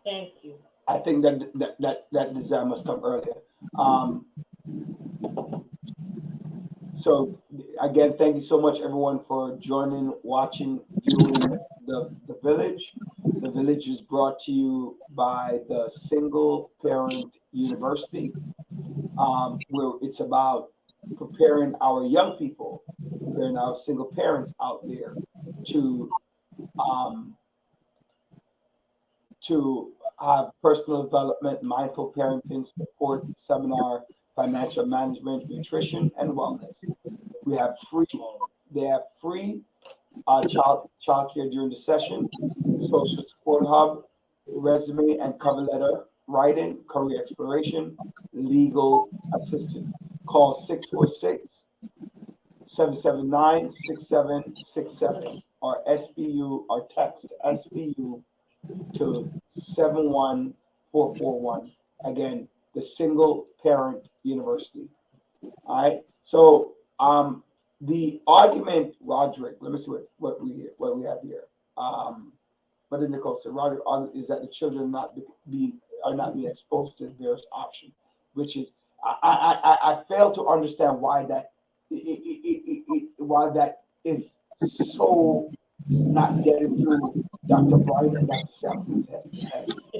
Thank you. I think that design must come earlier. So again, thank you so much, everyone, for joining, watching, viewing the Village. The Village is brought to you by the Single Parent University, where it's about preparing our young people, preparing our single parents out there to have personal development, mindful parenting, support seminar, financial management, nutrition, and wellness. They have free child care during the session, social support hub, resume and cover letter writing, career exploration, legal assistance. Call 646-779-6767 or SBU or text SBU to 71441. Again, the Single Parent University. All right. So the argument, Roderick, let me see what we have here. What did Nicole say? Roderick is that the children not be are not being exposed to the various options, which is I fail to understand why that why that is so not getting through Dr. Brian and Dr. Sampson's heads.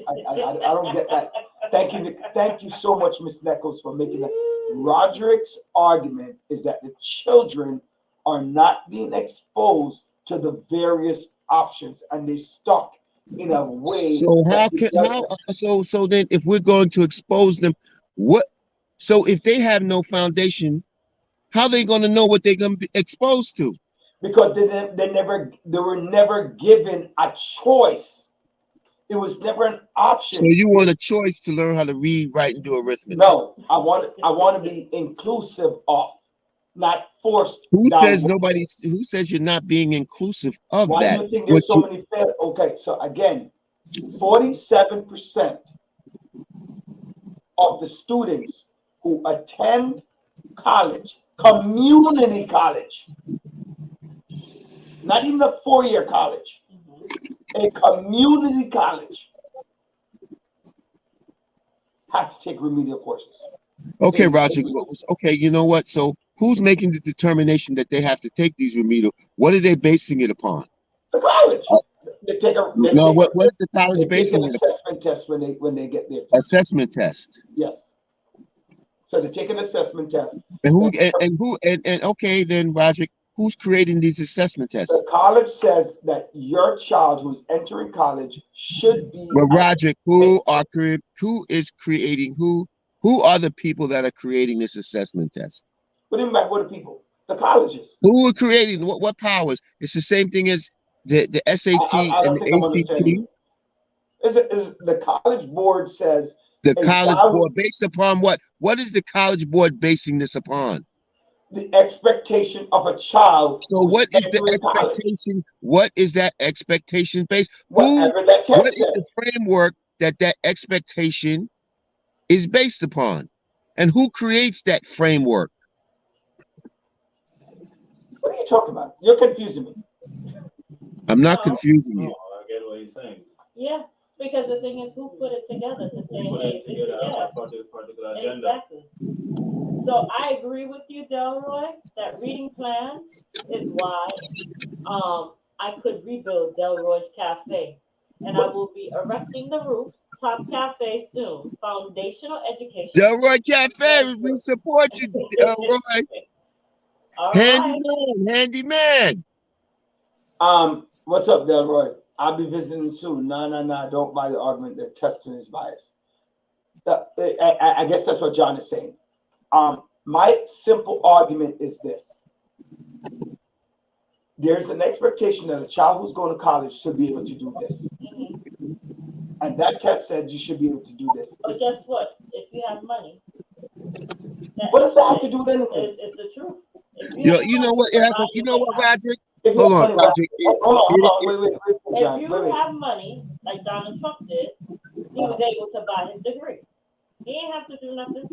I don't get that. Thank you so much, Ms. Neckles, for making that. Roderick's argument is that the children are not being exposed to the various options, and they're stuck in a way. So so then if we're going to expose them, what? So if they have no foundation, how are they going to know what they're going to be exposed to? Because they were never given a choice. It was never an option. So you want a choice to learn how to read, write, and do arithmetic? No, I want to be inclusive of, not forced. Who says nobody? Who says you're not being inclusive of Why that? do you think there's so many failures? Okay, so again, 47% of the students who attend college, community college, not even a four-year college, a community college, have to take remedial courses. Okay, Roger. Okay, you know what? So who's making the determination that they have to take these remedial? What are they basing it upon? The college. What is the college basing it upon? Assessment test when they get there. Assessment test. Yes. So they take an assessment test. And okay, then Roger, who's creating these assessment tests? The college says that your child who's entering college should be. Well, Roger, who is creating who? Who are the people that are creating this assessment test? What do you mean? What are people? The colleges. Who are creating what powers? It's the same thing as the SAT and the ACT. Is the college board says the college board based upon what? What is the college board basing this upon? The expectation of a child. So what is the expectation? What is that expectation based? Whatever that test what is the framework that expectation is based upon? And who creates that framework? What are you talking about? You're confusing me. I'm not confusing you. I get what you're saying. Yeah, because the thing is, who put it together to say, hey, this together? Particular agenda. Exactly. So I agree with you, Delroy, that reading plans is why I could rebuild Delroy's Cafe. And I will be erecting the rooftop cafe soon. Foundational education. Delroy Cafe, we support you, Delroy. All handyman. What's up, Delroy? I'll be visiting soon. No, don't buy the argument that testing is biased. I guess that's what John is saying. My simple argument is this. There's an expectation that a child who's going to college should be able to do this. And that test said you should be able to do this. But guess what? If you have money. What does that have to do with anything? It's the truth. You know what? You know what, Roger? Hold on, Roger. Wait, John. If you have money, like Donald Trump did, he was able to buy his degree. He ain't have to do nothing.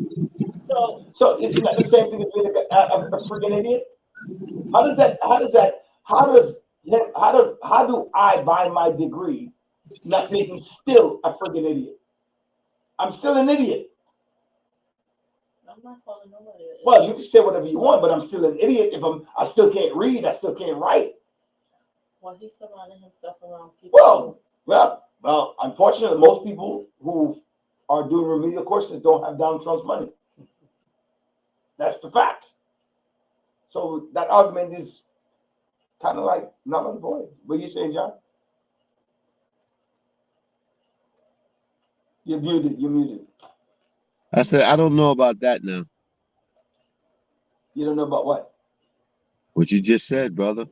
So isn't that the same thing as being a freaking idiot? How do I buy my degree not making still a freaking idiot? I'm still an idiot. I'm not calling nobody. Well, you can say whatever you want, but I'm still an idiot if I still can't read, I still can't write. Well, he's surrounding himself around people. Well, unfortunately, most people who are doing remedial courses don't have Donald Trump's money. That's the fact. So that argument is kind of like null and void. What are you saying, John? You're muted. I said, I don't know about that now. You don't know about what? What you just said, brother.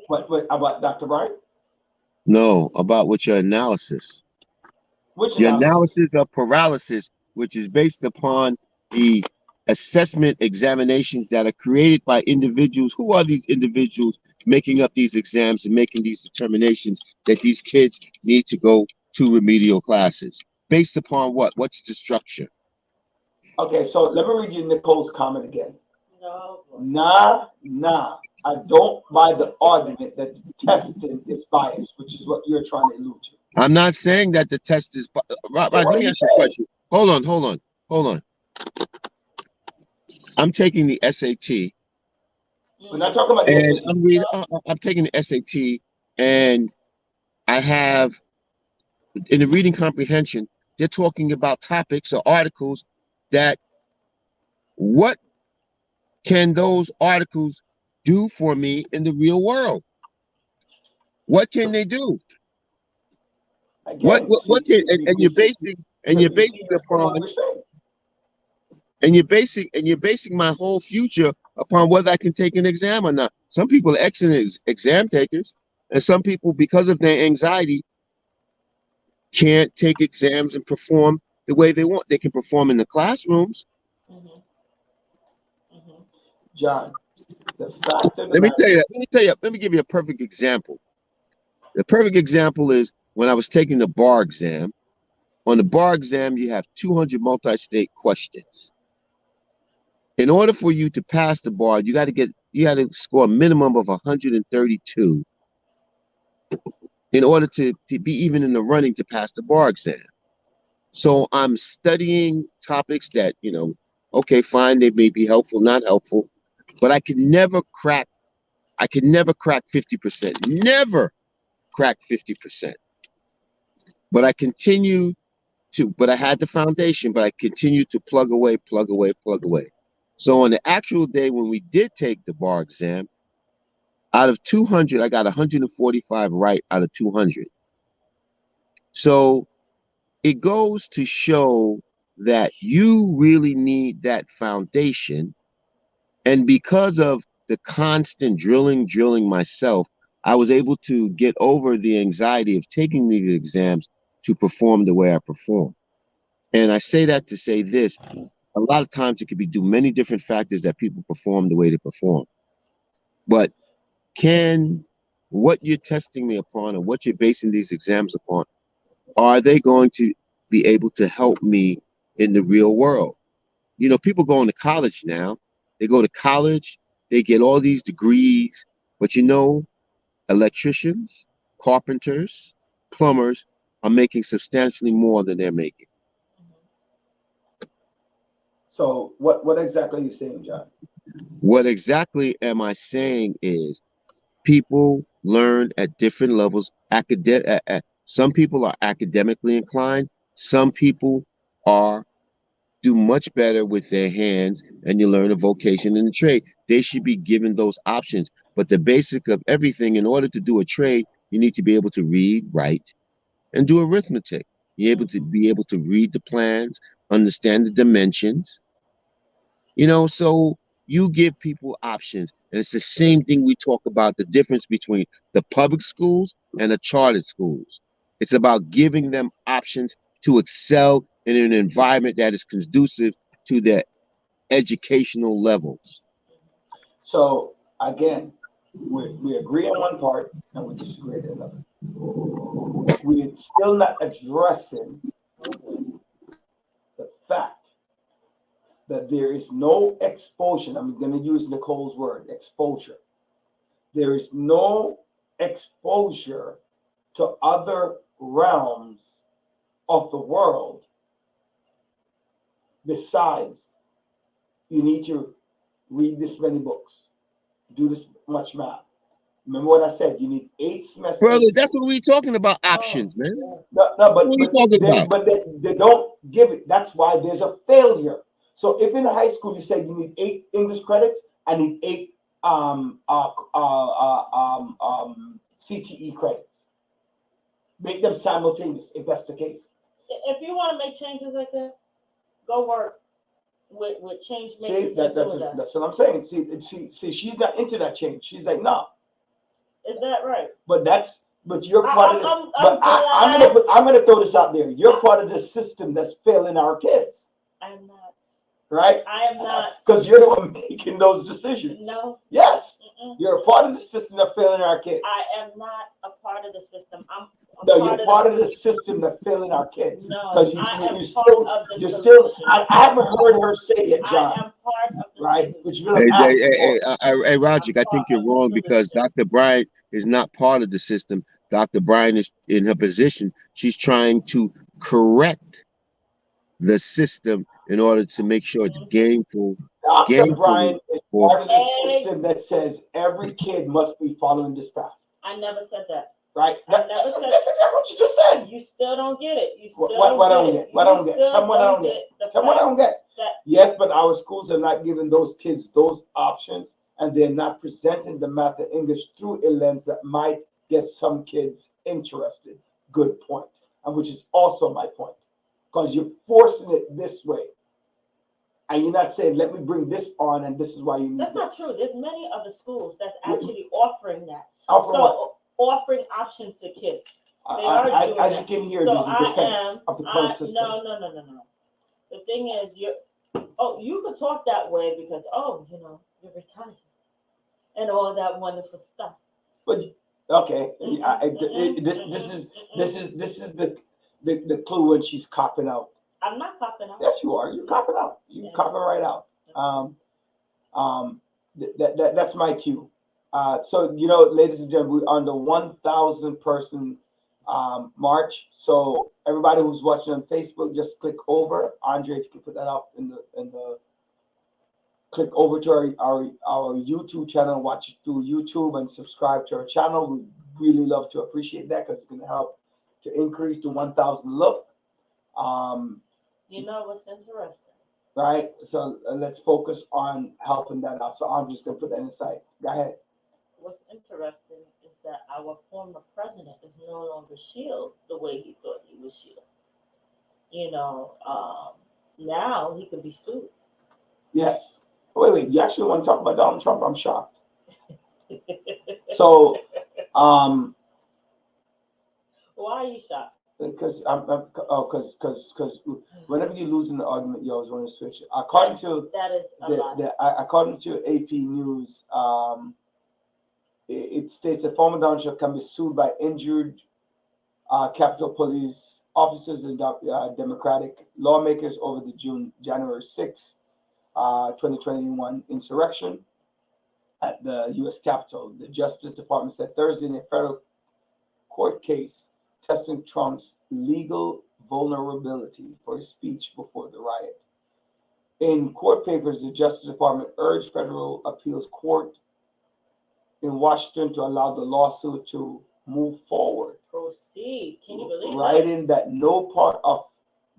What about Dr. Brian? No, about what your analysis. Your analysis of paralysis, which is based upon the assessment examinations that are created by individuals. Who are these individuals making up these exams and making these determinations that these kids need to go to remedial classes? Based upon what? What's the structure? Okay, so let me read you Nicole's comment again. No. Nah. I don't buy the argument that testing is biased, which is what you're trying to allude to. I'm not saying that the test is. Right, So what let are me you ask you a saying? question. Hold on. I'm taking the SAT, We're not talking about the and SAT. I'm reading. I'm taking the SAT, and I have in the reading comprehension. They're talking about topics or articles that what can those articles do for me in the real world? What can they do? Again, What see, can see, and you see, you're you see basing your point of what upon we're saying. you're basing my whole future upon whether I can take an exam or not. Some people are excellent exam takers, and some people, because of their anxiety, can't take exams and perform the way they want. They can perform in the classrooms. John, the fact of the Let me tell matter, you. Let me give you a perfect example. The perfect example is when I was taking the bar exam. On the bar exam, you have 200 multi-state questions. In order for you to pass the bar, you got to score a minimum of 132 in order to be even in the running to pass the bar exam. So I'm studying topics that, okay, fine, they may be helpful, not helpful, but I could never crack 50%. Never crack 50%. But but I had the foundation, but I continued to plug away, plug away, plug away. So on the actual day when we did take the bar exam, out of 200, I got 145 right out of 200. So it goes to show that you really need that foundation. And because of the constant drilling myself, I was able to get over the anxiety of taking these exams to perform the way I perform. And I say that to say this, a lot of times it could be due many different factors that people perform the way they perform. But can what you're testing me upon and what you're basing these exams upon, are they going to be able to help me in the real world? People going to college now. They go to college, they get all these degrees, but electricians, carpenters, plumbers are making substantially more than they're making. so what exactly are you saying, John? What exactly am I saying is people learn at different levels. Some people are academically inclined. Some people are do much better with their hands, and you learn a vocation and a trade. They should be given those options. But the basic of everything, in order to do a trade, you need to be able to read, write, and do arithmetic. You're able to be able to read the plans, understand the dimensions, so you give people options. And it's the same thing we talk about the difference between the public schools and the chartered schools. It's about giving them options to excel in an environment that is conducive to their educational levels. So again, we agree on one part and we disagree on another. We're still not addressing the fact that there is no exposure. I'm going to use Nicole's word, exposure. There is no exposure to other realms of the world besides you need to read this many books, do this much math. Remember what I said? You need 8 semesters. Brother, that's what we're talking about, options, man. No, What are you talking about? they don't give it. That's why there's a failure. So if in high school you say you need 8 English credits, I need 8 CTE credits. Make them simultaneous if that's the case. If you want to make changes like that, go work with change makers. See, that's what I'm saying. See, she's not into that change. She's like, no. Is that right? But you're part of it. I'm gonna throw this out there. You're part of the system that's failing our kids. I am not. Right? I am not. Because you're the one making those decisions. No. Yes. You're a part of the system that's failing our kids. I am not a part of the system. You're part of the system that's failing our kids. No, because you're still. I haven't heard her say it, John. I am part of the right? solution. Hey, Roger, I think you're wrong because Dr. Bryant is not part of the system. Dr. Bryan is in her position. She's trying to correct the system in order to make sure it's Dr. gainfully Brian is for. part of the system that says every kid must be following this path. I never said that. Right? I never said That's exactly what you just said. You still don't get it. You still What I don't don't get it. get? What I don't get? Still Someone I don't get. Someone I don't get. That Yes, but our schools are not giving those kids those options, and they're not presenting the math and English through a lens that might get some kids interested. Good point. And which is also my point. Because you're forcing it this way. And you're not saying, let me bring this on, and this is why you need That's this. not true. There's many other schools that's actually offering that. Offering what? Offering options to kids. They are doing as that. you can hear, So there's a defense of the current system. No. The thing is, you could talk that way because, you're retired and all that wonderful stuff. But okay, this is the clue when she's copping out. I'm not copping out. Yes, you are. You're copping out. You're copping right out. That's my cue. So ladies and gentlemen, we're on the 1,000 person march. So everybody who's watching on Facebook, just click over. Andre, if you can put that up in the click over to our YouTube channel, watch it through YouTube, and subscribe to our channel. We really love to appreciate that because it's going to help to increase the 1,000 look. What's interesting? Right. So let's focus on helping that out. So I'm just going to put that inside. Go ahead. What's interesting is that our former president is no longer shielded the way he thought he was shielded. Now he could be sued. Yes. Wait. You actually want to talk about Donald Trump? I'm shocked. So, why are you shocked? Because whenever you lose in the argument, you always want to switch it. According to according to AP News, it states that former Donald Trump can be sued by injured Capitol Police officers and Democratic lawmakers over the January 6th, 2021 insurrection at the U.S. Capitol. The Justice Department said Thursday in a federal court case testing Trump's legal vulnerability for his speech before the riot. In court papers, the Justice Department urged federal appeals court in Washington to allow the lawsuit to move forward. Proceed. Can you believe writing that no part of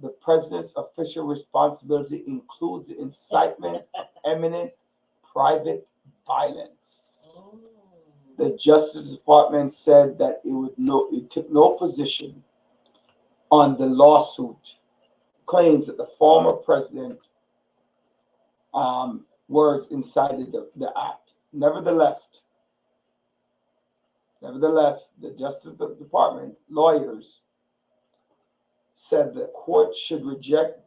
the president's official responsibility includes the incitement of imminent private violence. The Justice Department said that it took no position on the lawsuit claims that the former president words incited the act. Nevertheless, the Justice Department lawyers said the court should reject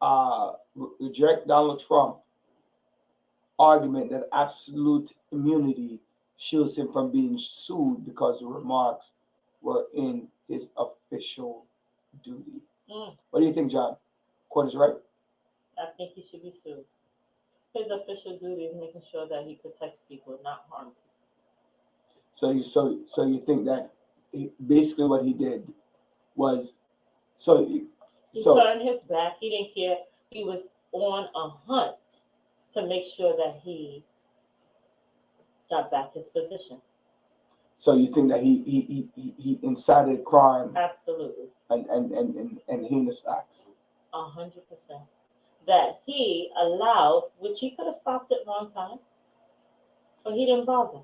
Donald Trump's argument that absolute immunity shields him from being sued because the remarks were in his official duty. What do you think, John? Court is right? I think he should be sued. His official duty is making sure that he protects people, not harm people. So you think that basically what he did was he turned his back. He didn't care. He was on a hunt to make sure that he got back his position. So you think that he incited crime? Absolutely. And heinous acts. 100%. That he allowed, which he could have stopped at one time, but he didn't bother.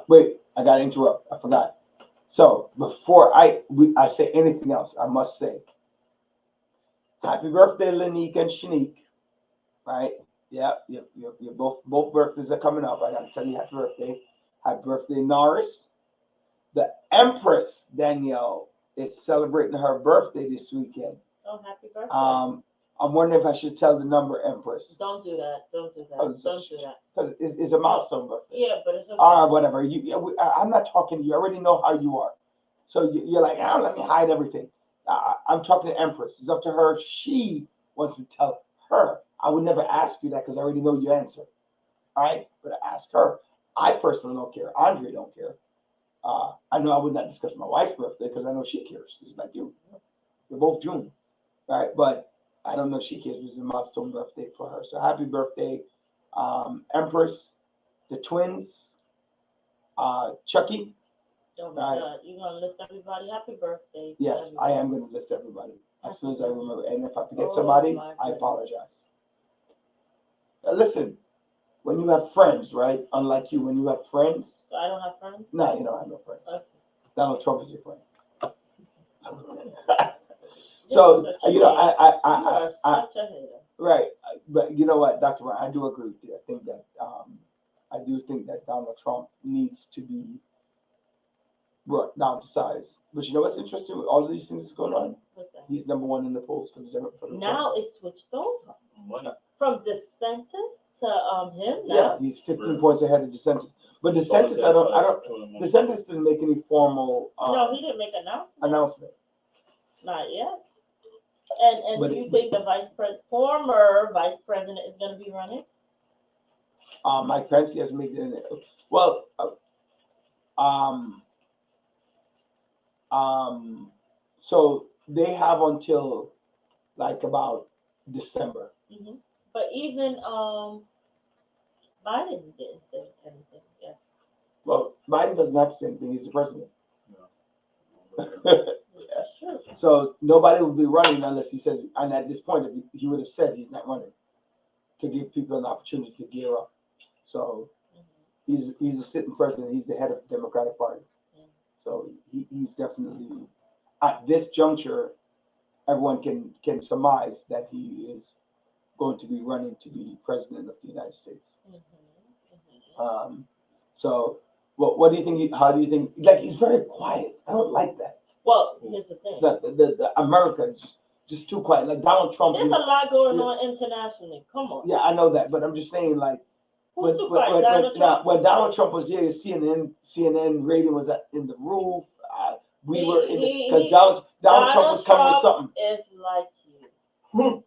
Wait, I got to interrupt. I forgot. So before I say anything else, I must say, happy birthday, Lanique and Shanique. Right? Yeah, you're both birthdays are coming up. I got to tell you happy birthday. Happy birthday, Norris. The Empress Danielle is celebrating her birthday this weekend. Oh, happy birthday. I'm wondering if I should tell the number, Empress. Don't do that. Don't do that. Oh, Don't do that. Because it's a milestone birthday. Yeah, but it's okay. Whatever. I'm not talking to you. I already know how you are. So you're like, let me hide everything. I'm talking to Empress. It's up to her. She wants me to tell her. I would never ask you that because I already know your answer. All right? But I ask her. I personally don't care. Andre don't care. I know I would not discuss my wife's birthday because I know she cares. It's like you. We're both June, right? But I don't know if she cares. It was a milestone birthday for her. So happy birthday, Empress, the twins, Chucky. Oh my God, you're gonna list everybody happy birthday. to Yes, I everybody. am going to list everybody as soon as I remember. And if I forget Oh, somebody, my I goodness. apologize. Now, listen, when you have friends, right? Unlike you, when you have friends, So I don't have friends. no, you don't have no friends. Okay. Donald Trump is your friend. So You're such a you know, hater. You are I such a hater. right, but you know what, Dr. Ryan, I do agree with you. I do think that Donald Trump needs to be brought down to size. But you know what's interesting with all of these things that's going on? What's that? He's number one in the polls for the Now it's switched over Money. from DeSantis to him. yeah, Now he's 15 points ahead of DeSantis. But DeSantis, I don't. DeSantis didn't make any formal no, he didn't make an announcement. announcement. Not yet. And But do you think the former vice president is going to be running? Mike Pence has made it. Well, so they have until like about December. Hmm. But even Biden didn't say anything yet. Well, Biden doesn't have to say anything. He's the president. That's true. So nobody will be running unless he says. And at this point, he would have said he's not running to give people an opportunity to gear up. So he's a sitting president. He's the head of the Democratic Party. So he's definitely at this juncture. Everyone can surmise that he is going to be running to be president of the United States. So, what do you think? How do you think? Like, he's very quiet. I don't like that. Well, here's the thing. The America is just too quiet. Like Donald Trump. There's a lot going on internationally. Come on. Yeah, I know that, but I'm just saying, like, Who's too quiet? Donald Trump? when Donald Trump was here, CNN rating was in the roof. We were in because Donald Trump was coming with something. Is like you.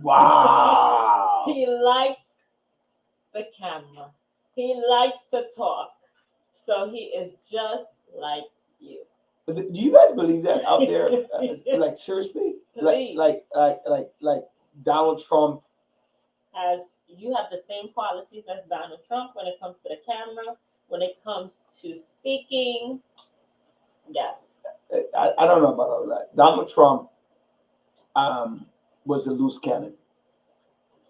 Wow. He likes the camera. He likes to talk. So he is just like you. Do you guys believe that out there? Like seriously? Please. Like Donald Trump You have the same qualities as Donald Trump when it comes to the camera, when it comes to speaking. Yes. I don't know about all that. Donald Trump was a loose cannon.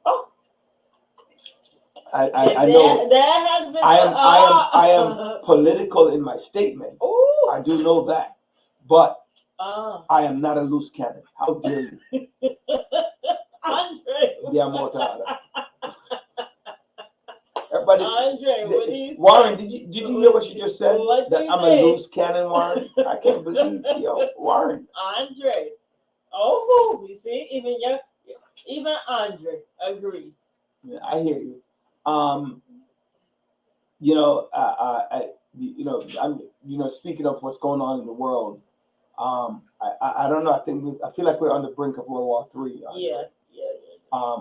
Oh. I know there has been I am political in my statements. Ooh. I do know that. But Oh. I am not a loose cannon. How dare you? Andre. Yeah, more time. Everybody, Andre, what do you say? Warren, did you hear what you just said? What That you I'm say? a loose cannon, Warren. I can't believe Warren. Andre. Oh, you see, even Andre agrees. Yeah, I hear you. I'm speaking of what's going on in the world. I don't know. I feel like we're on the brink of World War III. Yeah.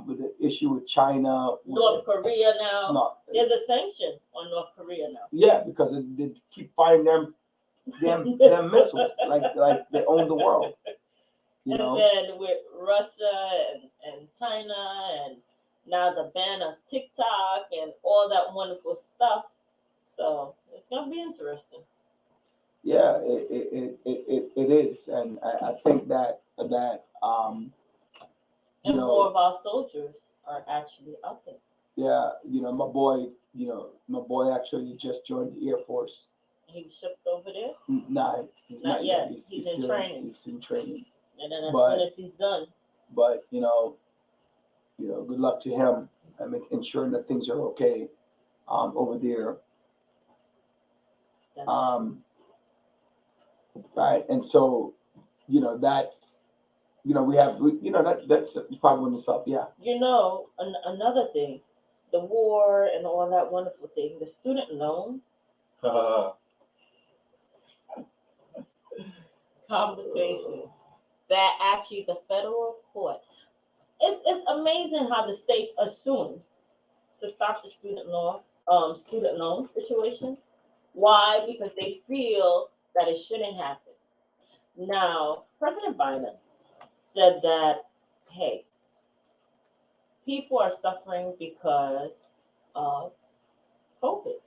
With the issue with China, North Korea now. No, there's a sanction on North Korea now. Yeah, because they keep firing them missiles like they own the world. And then with Russia and China and now the ban of TikTok and all that wonderful stuff. So it's gonna be interesting. Yeah, it is, and I think that and more of our soldiers are actually out there. Yeah, my boy actually just joined the Air Force. He was shipped over there? Nah, he's not yet. He's in training. He's in training. And then soon as he's done. But good luck to him and ensuring that things are okay over there. Right, and so that's that's probably what's up. Yeah. Another thing, the war and all that wonderful thing, the student loan conversation that actually the federal court. It's amazing how the states assumed to stop the student loan situation Why? Because they feel that it shouldn't happen. Now, President Biden said that, hey, people are suffering because of COVID.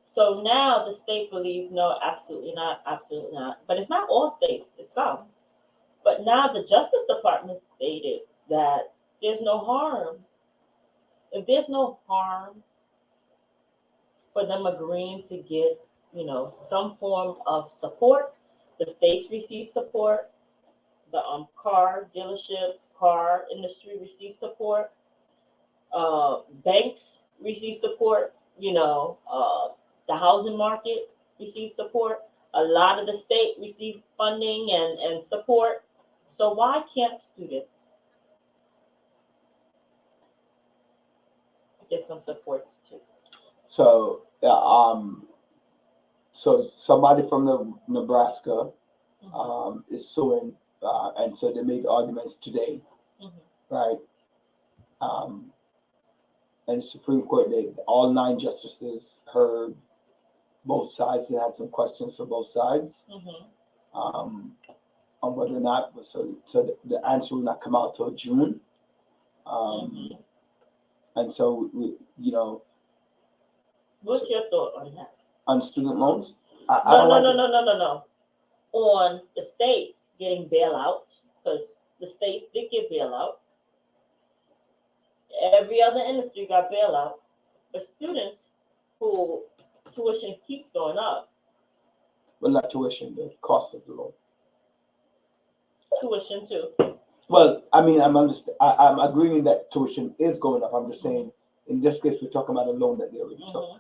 So now the state believes, no, absolutely not, absolutely not. But it's not all states, it's some. But now the Justice Department stated that there's no harm. If there's no harm for them agreeing to get, some form of support, the states receive support, the car dealerships, car industry receive support, banks receive support, the housing market receives support. A lot of the state receive funding and support. So why can't students get some supports too? So, so somebody from Nebraska is suing, and so they made arguments today, right? And the Supreme Court, all 9 justices heard both sides. They had some questions for both sides on whether or not. So the answer will not come out till June, and so What's your thought on that? on student loans. No. On the states getting bailouts, because the states did get bailout. Every other industry got bailout, but students who tuition keeps going up. Well, not tuition, the cost of the loan. Tuition too. Well, I mean, I'm agreeing that tuition is going up. I'm just saying, in this case, we're talking about a loan that they already took.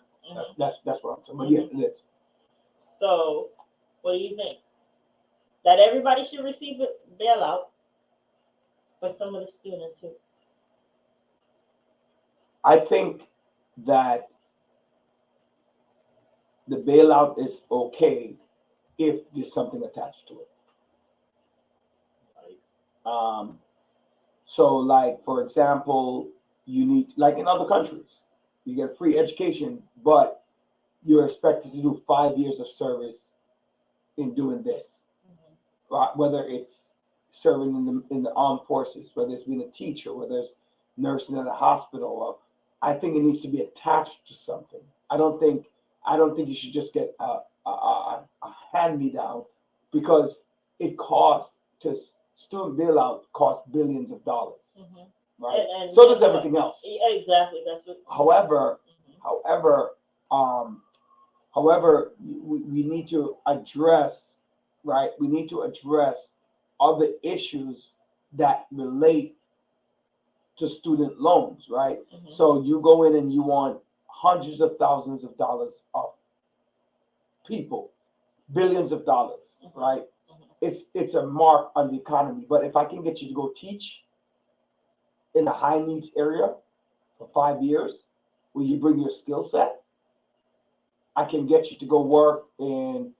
That's what I'm saying. But yeah, it is. So, what do you think? That everybody should receive a bailout, but some of the students who. I think that the bailout is okay if there's something attached to it. So, like, for example, you need, like in other countries, you get free education, but you're expected to do 5 years of service in doing this. Right? Whether it's serving in the armed forces, whether it's being a teacher, whether it's nursing in a hospital. I think it needs to be attached to something. I don't think you should just get a hand-me-down, because it costs to student bailout costs billions of dollars, right? And so does everything else. Exactly. That's what. However, we need to address, right? We need to address other issues that relate to student loans, right? So you go in and you want hundreds of thousands of dollars of people, billions of dollars, right? It's a mark on the economy. But if I can get you to go teach in a high needs area for 5 years, will you bring your skill set? I can get you to go work in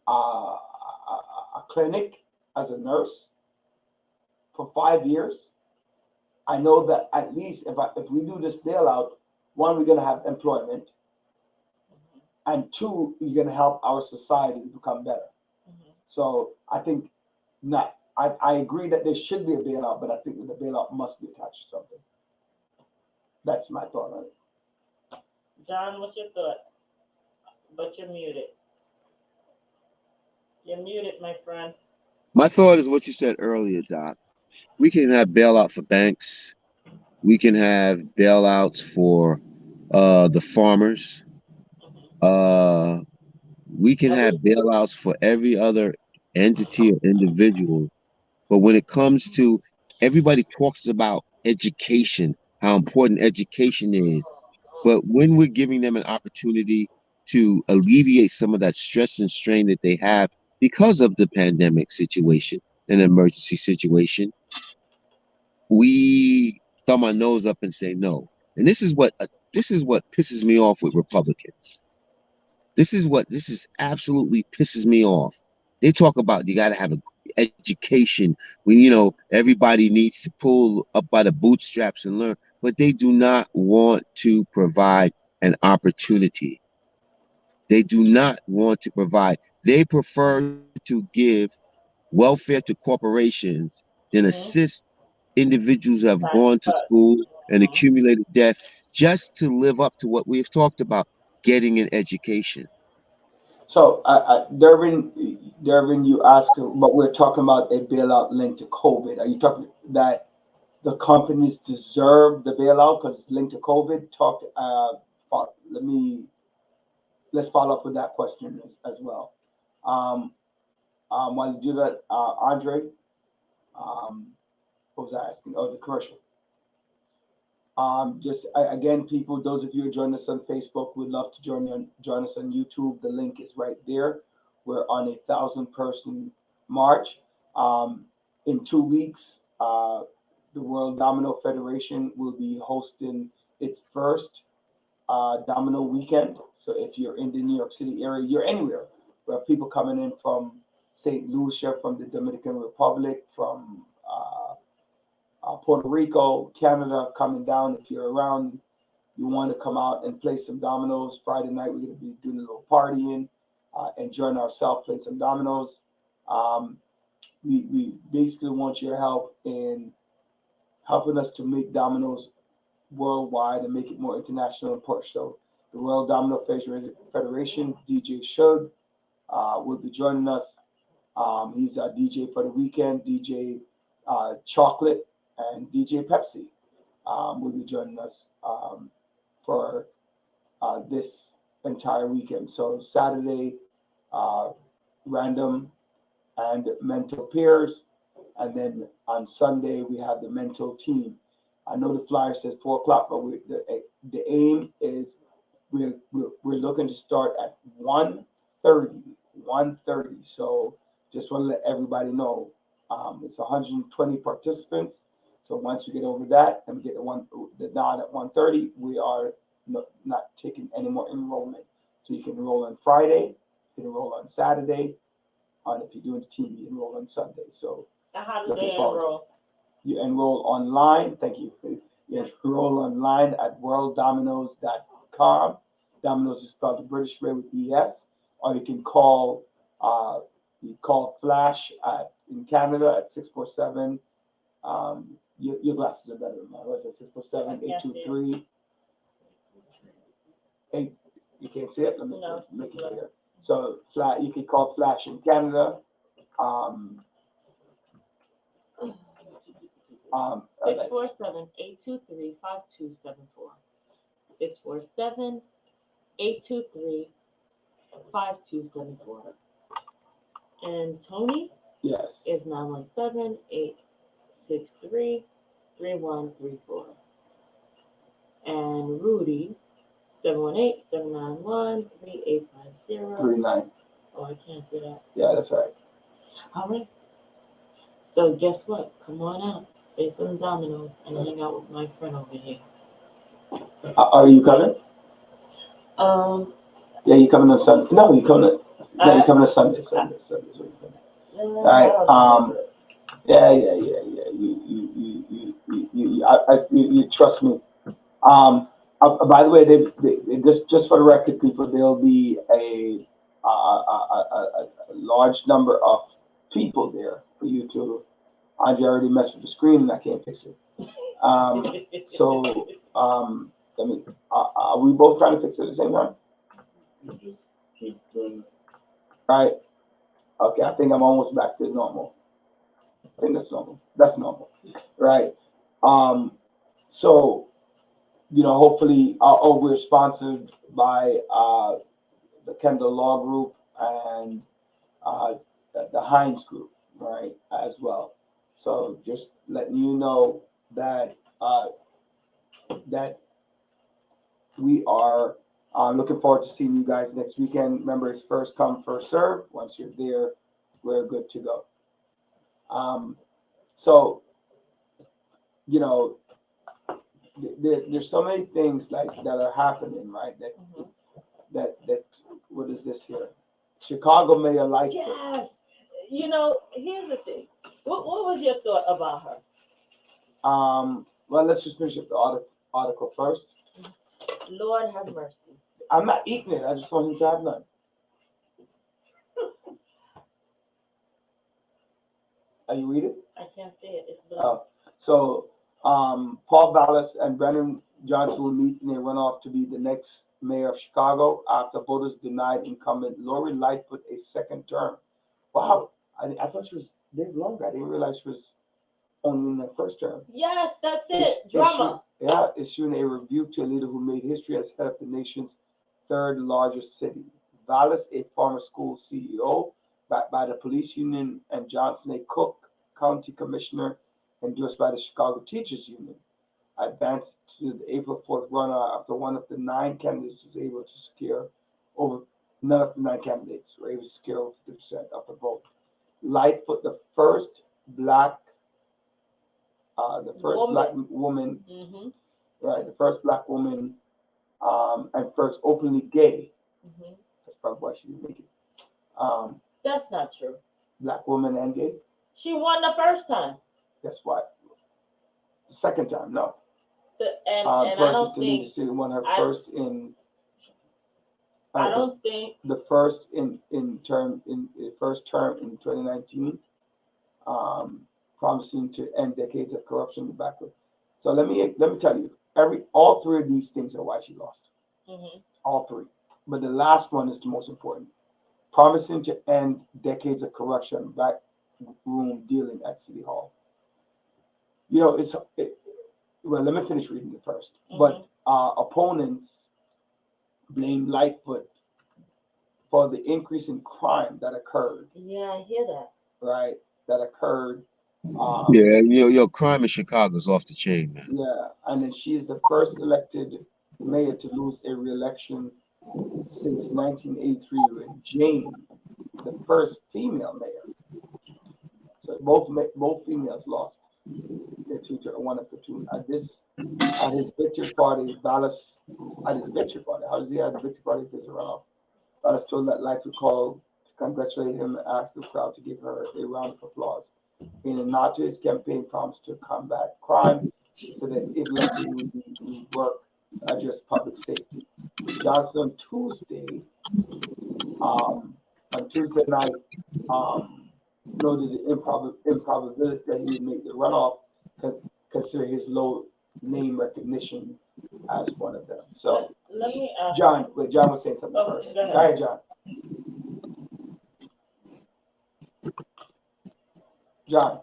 a clinic as a nurse for 5 years. I know that at least if we do this bailout, one, we're going to have employment, and two, you're going to help our society become better. So I think not. I agree that there should be a bailout, but I think that the bailout must be attached to something. That's my thought on it. John, what's your thought? But you're muted. You're muted, my friend. My thought is what you said earlier, Doc. We can have bailout for banks. We can have bailouts for the farmers. We can have bailouts for every other entity or individual. But when it comes to, everybody talks about education, how important education is. But when we're giving them an opportunity to alleviate some of that stress and strain that they have because of the pandemic situation, an emergency situation, we thumb our nose up and say no. And this is what pisses me off with Republicans. This is absolutely pisses me off. They talk about you got to have an education when everybody needs to pull up by the bootstraps and learn, but they do not want to provide an opportunity. They do not want to provide. They prefer to give welfare to corporations than Mm-hmm. assist individuals who have That's gone to but. school and Mm-hmm. accumulated debt just to live up to what we've talked about, getting an education. So, Dervin, you asked, but we're talking about a bailout linked to COVID. Are you talking that the companies deserve the bailout because it's linked to COVID? Let me let's follow up with that question as well. Um, while you do that, Andre, what was I asking? Oh, the commercial. Again, people, those of you who join us on Facebook, we'd love to join us on YouTube. The link is right there. We're on 1,000-person march. Um, in 2 weeks, the World Domino Federation will be hosting its first Domino weekend. So if you're in the New York City area, you're anywhere. We have people coming in from St. Lucia, from the Dominican Republic, from Puerto Rico, Canada, coming down. If you're around, you want to come out and play some dominoes. Friday night, we're going to be doing a little partying, enjoying ourselves, play some dominoes. Um, we basically want your help in helping us to make dominoes worldwide and make it more international and push. So the World Domino Federation, DJ Shug, will be joining us. He's our DJ for the weekend, DJ Chocolate and DJ Pepsi will be joining us for this entire weekend. So Saturday, uh, random and mental peers, and then on Sunday we have the mental team. I know the flyer says 4 o'clock, but the aim is we're looking to start at 1:30. 1:30. So just want to let everybody know it's 120 participants. So once we get over that and we get the nod at 1:30, we are not taking any more enrollment. So you can enroll on Friday, you can enroll on Saturday, and if you're doing the team, you enroll on Sunday. So And how do looking they forward. enroll? You enroll online. Thank you. You enroll online at worlddominoes.com. Dominoes is spelled the British way with ES. Or you can call Flash in Canada at 647. Your glasses are better than mine. What's it? 647-823. Eight. You can't see it? Let me No, make it clear. So you can call Flash in Canada. Um, 647-823-5274. 647-823-5274. And Tony yes. is 917-863-3134. And Rudy, 718-791-3850. 39. Oh, I can't see that. Yeah, that's right. All right. So guess what? Come on out. Play some dominoes and hang out with my friend over here. Are you coming? Yeah, you coming on Sunday? No, you coming? No, you coming on Sunday. Sunday. So you coming. All right. Yeah. You trust me. By the way, they just for the record, people, there'll be a large number of people there for you to. I already messed with the screen and I can't fix it. Are we both trying to fix it at the same time? You just keep doing. Right. Okay, I think I'm almost back to normal. I think that's normal. That's normal. Right. So, hopefully, we're sponsored by the Kendall Law Group and the Heinz Group, right, as well. So just letting you know that that we are looking forward to seeing you guys next weekend. Remember, it's first come, first serve. Once you're there, we're good to go. So, there's so many things like that are happening, right? That what is this here? Chicago Mayor Lightfoot. Yes. Here's the thing. What was your thought about her? Well, let's just finish up the article first. Lord have mercy. I'm not eating it. I just want him to have none. Are you reading? I can't see it. It's blue. So Paul Vallis and Brennan Johnson will meet in a runoff to be the next mayor of Chicago after voters denied incumbent Lori Lightfoot a second term. Wow, I thought she was there longer. I didn't realize she was only in her first term. Yes, that's it. Drama. Issuing a rebuke to a leader who made history as head of the nation's third largest city. Vallis, a former school CEO, backed by the police union, and Johnson, a Cook County commissioner endorsed by the Chicago Teachers Union, advanced to the April 4th runoff after one of the 9 candidates was able to secure over none of the 9 candidates were able to secure over 50% of the vote. Lightfoot, the first black black woman, Mm-hmm. right? The first black woman, and first openly gay. Mm-hmm. That's probably why she didn't make it. That's not true. Black woman and gay. She won the first time. That's why. The second time, no. And I don't think. City won her first in. I don't think the first in first term in 2019. Promising to end decades of corruption in the background. So let me tell you, all 3 of these things are why she lost. Mm-hmm. All 3, but the last one is the most important. Promising to end decades of corruption, backroom dealing at City Hall. You know, well, let me finish reading it first. Mm-hmm. But opponents blame Lightfoot for the increase in crime that occurred. Yeah, I hear that. Right, that occurred. Yeah, crime in Chicago is off the chain, man. Yeah, and then she is the first elected mayor to lose a re-election since 1983, with Jane, the first female mayor. So both females lost their one of the 2. At his victory party, Vallis at his victory party. How does he have a victory party if he's around? Vallis told that Lightfoot called to congratulate him and asked the crowd to give her a round of applause. In a nod to his campaign promise to combat crime, so that if elected, we work address public safety. Johnson on Tuesday night, noted the improbability that he would make the runoff, consider his low name recognition as one of them. So, let me ask John was saying something first. Go ahead, John. John.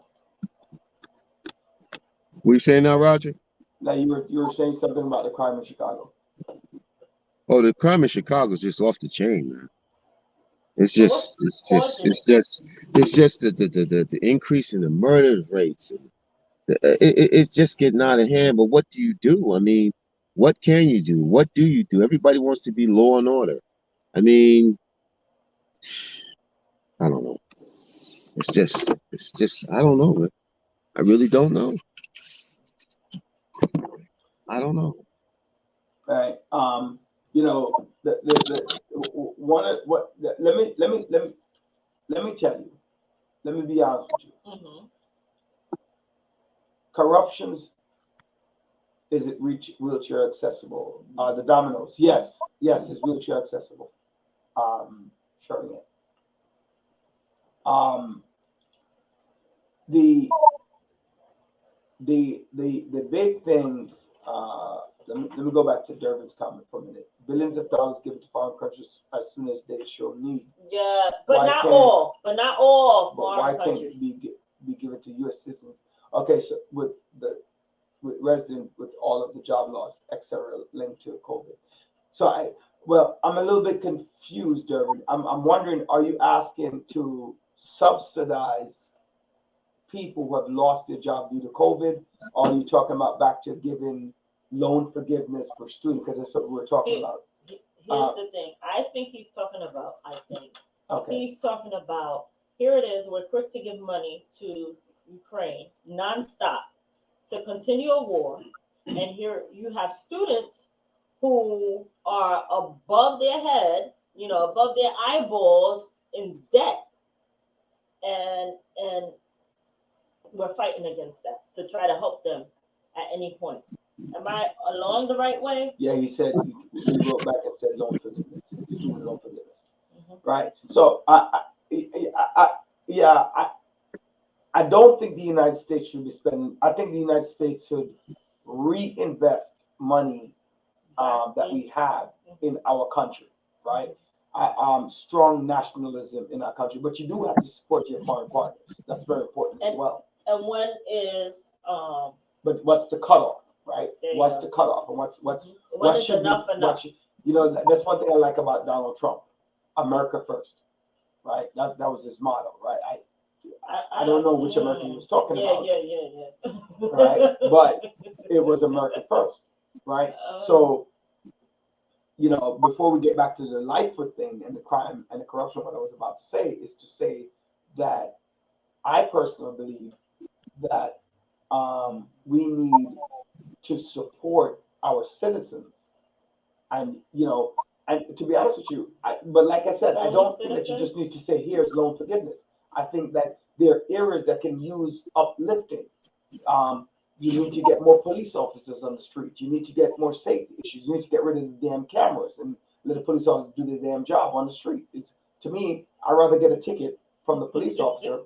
What you saying now, Roger? Now you were saying something about the crime in Chicago. Oh, the crime in Chicago is just off the chain, man. It's just the increase in the murder rates. It's just getting out of hand. But what do you do? I mean, what can you do? What do you do? Everybody wants to be law and order. I mean, I don't know. It's just I don't know, man. I really don't know. I don't know. Right. You know, the one of what let me tell you. Let me be honest with you. Mm-hmm. Corruptions, is it wheelchair accessible? The Domino's, yes, it's wheelchair accessible. Showing it. The big things. Let me go back to Durbin's comment for a minute. Billions of dollars given to foreign countries as soon as they show need. Yeah, but not all. But why can't it be given to U.S. citizens? Okay, so with resident with all of the job loss, etc., linked to COVID. So I'm a little bit confused, Durbin. I'm wondering, are you asking to subsidize people who have lost their job due to COVID, or are you talking about back to giving loan forgiveness for students? Because that's what we're talking about. Here's the thing. I think he's talking about. Okay. He's talking about. Here it is. We're quick to give money to Ukraine nonstop to continue a war, and here you have students who are above their head, above their eyeballs in debt, and we're fighting against that to try to help them at any point. Am I along the right way? Yeah, he said he wrote back and said loan forgiveness, student loan forgiveness, Mhm. right? So yeah, I don't think the United States should be spending. I think the United States should reinvest money that we have in our country, right? Strong nationalism in our country, but you do have to support your foreign partners. That's very important as well. And when is But what's the cutoff, right? There you What's go. the cutoff, and what when is should enough be enough? what should, you know? That's one thing I like about Donald Trump, America first, right? That was his motto, right? I don't know which America he was talking about, Yeah. right? But it was America first, right? So, you know, before we get back to the Lightfoot thing and the crime and the corruption, what I was about to say is to say that I personally believe that we need to support our citizens, and you know, and to be honest with you, but like I said, I Only don't think that you citizens? just need to say here's loan forgiveness. I think that there are areas that can use uplifting. You need to get more police officers on the street. You need to get more safety issues. You need to get rid of the damn cameras and let the police officers do their damn job on the street. It's, to me, I'd rather get a ticket from the police officer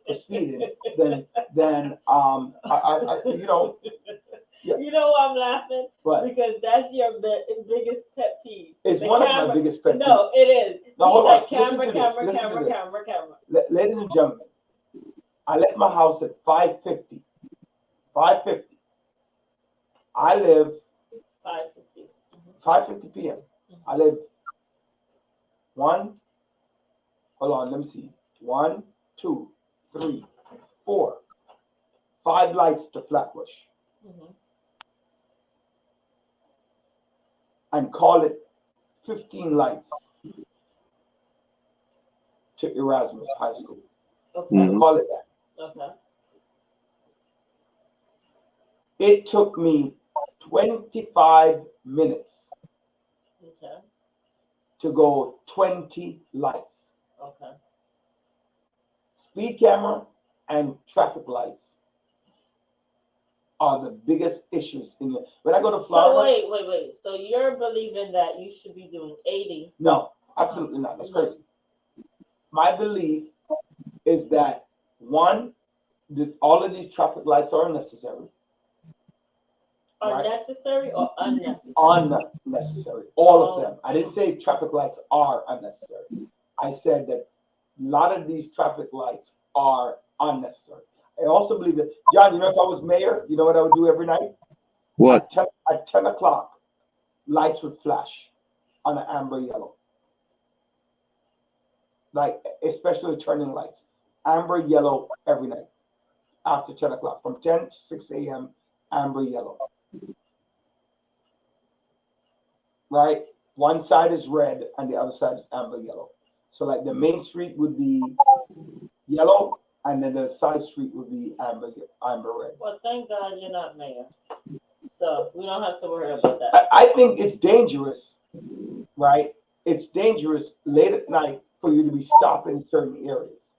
for speeding than you know. Yeah. You know why I'm laughing? But Because that's your biggest pet peeve. it's The one of camera- my biggest pet peeves. No, it is. Now, He's hold like on. camera, Listen to this. camera, Listen to camera, this. camera, camera. Ladies and gentlemen, I left my house at 5:50. 5:50. I live 550. 5:50 p.m. I live one. Hold on, let me see. 1, 2, 3, 4, 5 lights to Flatbush, Mhm. and call it 15 lights to Erasmus High School. Okay. Mhm. Call it that. Okay. It took me 25 minutes Okay. to go 20 lights. Okay. Speed camera and traffic lights are the biggest issues in the. When I go to So Florida, wait. So you're believing that you should be doing 80? no, absolutely not. That's No. crazy. My belief is that one, all of these traffic lights are unnecessary. Are Right. necessary or unnecessary? Unnecessary. All of them. I didn't say traffic lights are unnecessary. I said that a lot of these traffic lights are unnecessary. I also believe that, John, you know, if I was mayor, you know what I would do every night? What? At 10 o'clock, lights would flash on an amber yellow. Like, especially turning lights. Amber yellow every night after 10 o'clock. From 10 to 6 a.m., amber yellow. Right? One side is red and the other side is amber yellow. So, like, the main street would be yellow, and then the side street would be amber red. Well, thank God you're not mayor. So we don't have to worry about that. I think it's dangerous, right? It's dangerous late at night for you to be stopping in certain areas.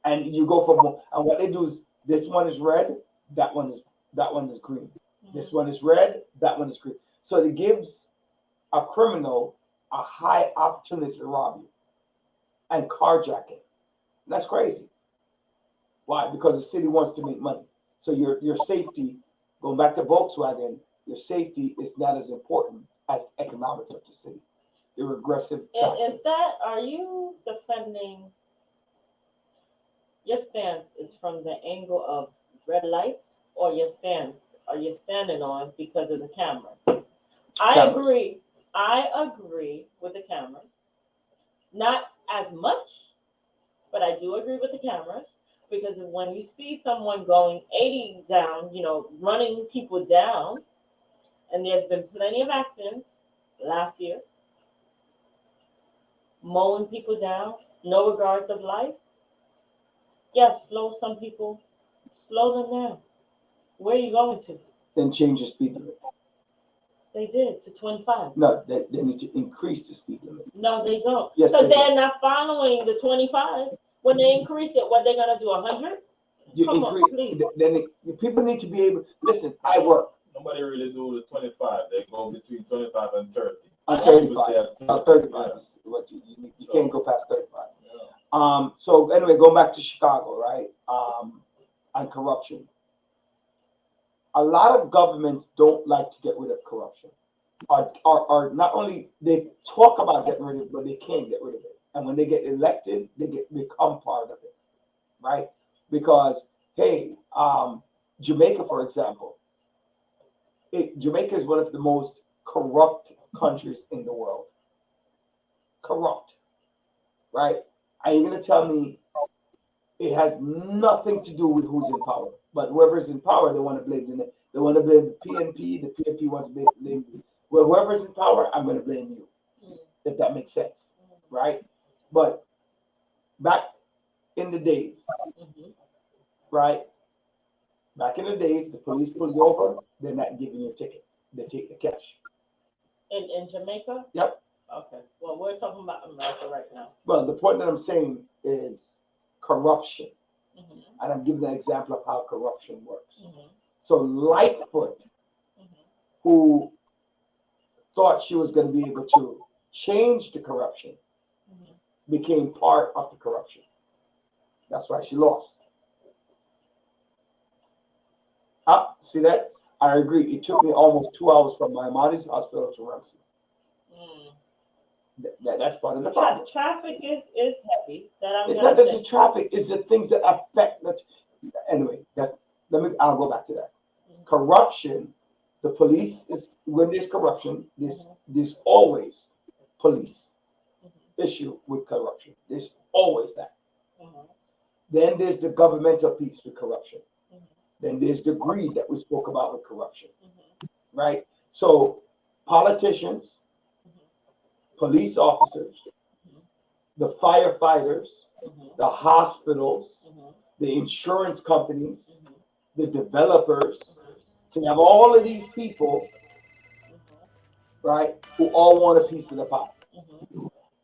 And you go from, and what they do is this one is red, that one is green. This one is red, that one is green. So it gives a criminal a high opportunity to rob you and carjacking. That's crazy. Why? Because the city wants to make money. So your safety, going back to Volkswagen, your safety is not as important as economics of the city. The regressive taxes. Are you defending, your stance is from the angle of red lights, or your stance are you standing on because of the cameras? I agree with the cameras. Not as much, but I do agree with the cameras, because when you see someone going 80 down, running people down, and there's been plenty of accidents last year, mowing people down, no regards of life. Yes, slow them down. Where are you going to? Then change the speed limit. They did to 25. No, they need to increase the speed limit. No, they don't. Yes, Because they they're do. not following the 25. When they increase it, what they're gonna do? 100? You Come on, increase. please. Then people need to be able. Listen, I work. nobody really do the 25. They go between 25 and 30. On People 35. stay at 30. 35 Yeah. is what you So- can't go past 35. Yeah. So anyway, going back to Chicago, right? On corruption. A lot of governments don't like to get rid of corruption. Are not only they talk about getting rid of it, but they can't get rid of it. And when they get elected, they become part of it, right? Because hey, Jamaica, for example, Jamaica is one of the most corrupt countries in the world. Corrupt, right? Are you gonna tell me it has nothing to do with who's in power? But whoever's in power, they want to blame they want to blame the PNP. The PNP wants to blame. Well, whoever's in power, I'm going to blame you, if that makes sense, right? But back in the days, right? Back in the days, the police pull you over, they're not giving you a ticket. They take the cash. In Jamaica? Yep. Okay. Well, we're talking about America right now. Well, the point that I'm saying is corruption. Mm-hmm. And I'm giving an example of how corruption works. Mm-hmm. So Lightfoot, who thought she was going to be able to change the corruption, became part of the corruption. That's why she lost. See that? I agree. It took me almost 2 hours from Maimonides Hospital to Ramsey. That's part of the problem. Traffic is heavy. It's not just the traffic, it's the things that affect that. Anyway, I'll go back to that. Corruption, the police is, when there's corruption, there's always police issue with corruption. There's always that. Then there's the governmental piece with corruption. Then there's the greed that we spoke about with corruption. Right? So politicians, police officers, the firefighters, the hospitals, the insurance companies, the developers. So you have all of these people, right, who all want a piece of the pie.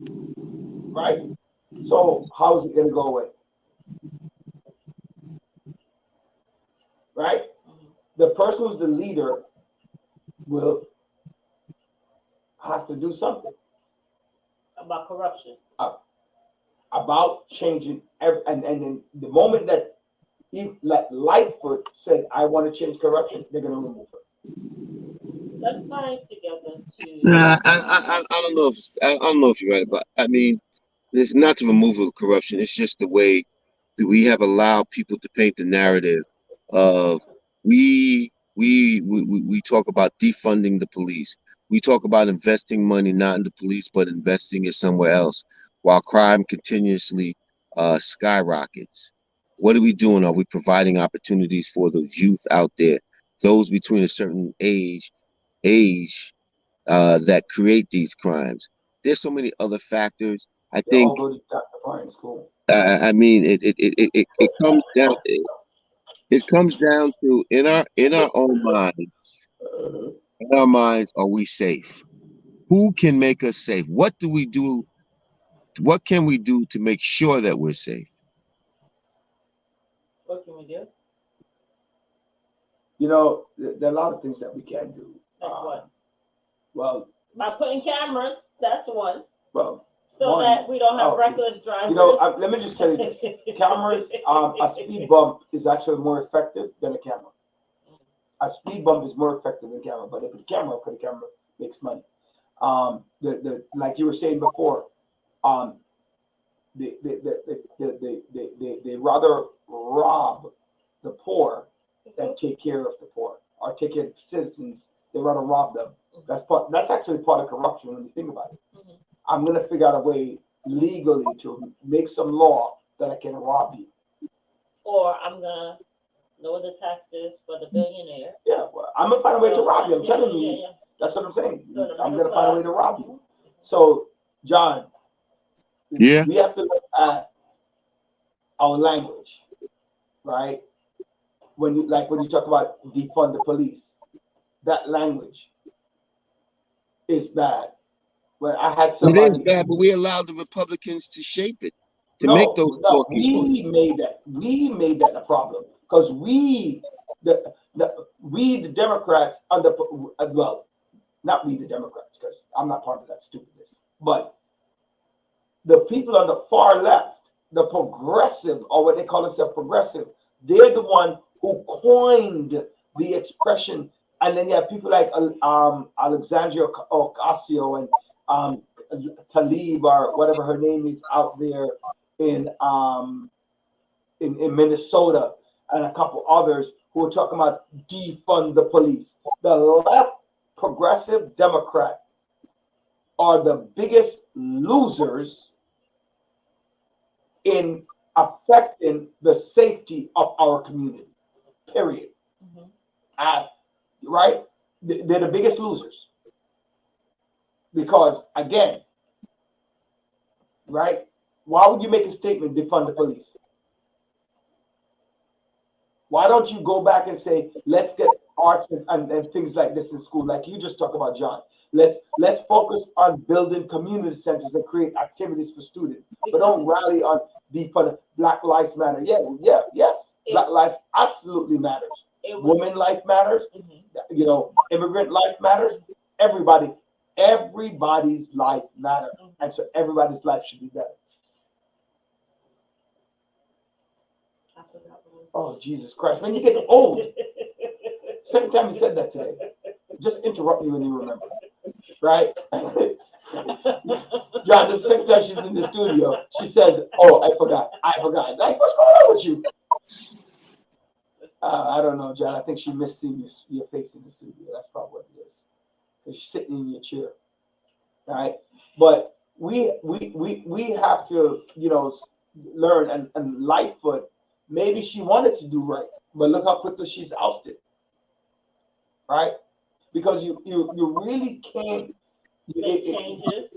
Right? So how is it going to go away? Right? The person who's the leader will have to do something about corruption, about changing. And then the moment that Lightfoot said, "I want to change corruption," they're going to remove her. Let's tie it together to. I don't know if you're right, but I mean, it's not the removal of corruption. It's just the way that we have allowed people to paint the narrative of we talk about defunding the police. We talk about investing money not in the police but investing it somewhere else, while crime continuously skyrockets. What are we doing? Are we providing opportunities for those youth out there, those between a certain age that create these crimes? There's so many other factors. I They all think. go to Dr. Barnes School. I mean, it comes down. It comes down to in our own minds. In our minds, are we safe? Who can make us safe? What do we do? What can we do to make sure that we're safe? What can we do? You know, there are a lot of things that we can do. Like what? Well, by putting cameras, that's one. Well, so one, that we don't have reckless drivers. You know, let me just tell you this: cameras, a speed bump is actually more effective than a camera. A speed bump is more effective than a camera, but if a camera makes money. Like you were saying before, they rather rob the poor than take care of the poor or take care of citizens. They rather rob them. That's actually part of corruption when you think about it. I'm gonna figure out a way legally to make some law that I can rob you. Or I'm gonna lower the taxes for the billionaire. Yeah, well, I'm gonna find a way to rob you. I'm telling you, that's what I'm saying. So I'm gonna find a way to rob you. So, John, we have to look at our language, right? When you talk about defund the police, that language is bad. When I had somebody, it is bad, but we allowed the Republicans to shape it, to make those talking points. We made that a problem because we the Democrats well, not we the Democrats, because I'm not part of that stupidness, but the people on the far left, the progressive, or what they call themselves progressive, they're the one who coined the expression. And then you have people like Alexandria Ocasio and Talib, or whatever her name is, out there in Minnesota, and a couple others who are talking about defund the police. The left progressive Democrat are the biggest losers in affecting the safety of our community. Period. Right? They're the biggest losers. Because again, right? Why would you make a statement, defund the police? Why don't you go back and say, let's get arts and things like this in school, like you just talked about, John. Let's focus on building community centers and create activities for students, but don't rally on defund. Black Lives Matter. Yes. Black life absolutely matters. Women life matters. You know, immigrant life matters. Everybody's life matters, and so everybody's life should be better. Oh, Jesus Christ. When you get old, second time you said that today, just interrupt me when you remember, right? John, the second time she's in the studio, she says, oh, I forgot. Like, what's going on with you? I don't know, John. I think she missed seeing your face in the studio. That's probably what it is. Because you're sitting in your chair, right? But we have to, you know, learn, and Lightfoot, maybe she wanted to do right, but look how quickly she's ousted, right? Because you really can't make changes.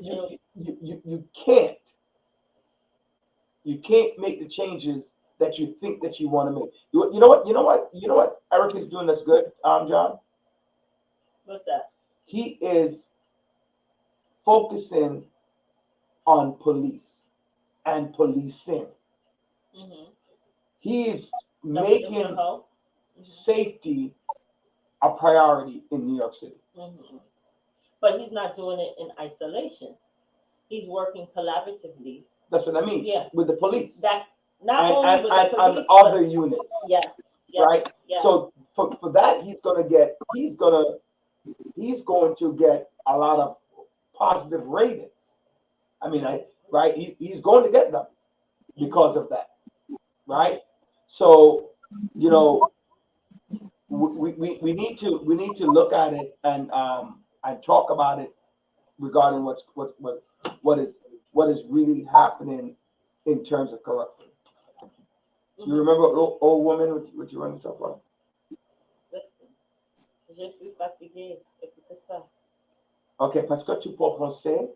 You can't make the changes that you think that you want to make. You know what Eric is doing that's good, John? What's that? He is focusing on police and policing. He's making safety a priority in New York City. But he's not doing it in isolation. He's working collaboratively. That's what I mean. Yeah. With the police. That not only with the police, and other units. Yes. Right. Yes. So for that, he's going to get a lot of positive ratings. I mean, he's going to get them because of that. Right. So, you know, we need to look at it and talk about it regarding what is really happening in terms of corruption. You remember old woman what you want to talk about? Je suis fatigué. Écoutez ça. Ok, parce que tu peux français,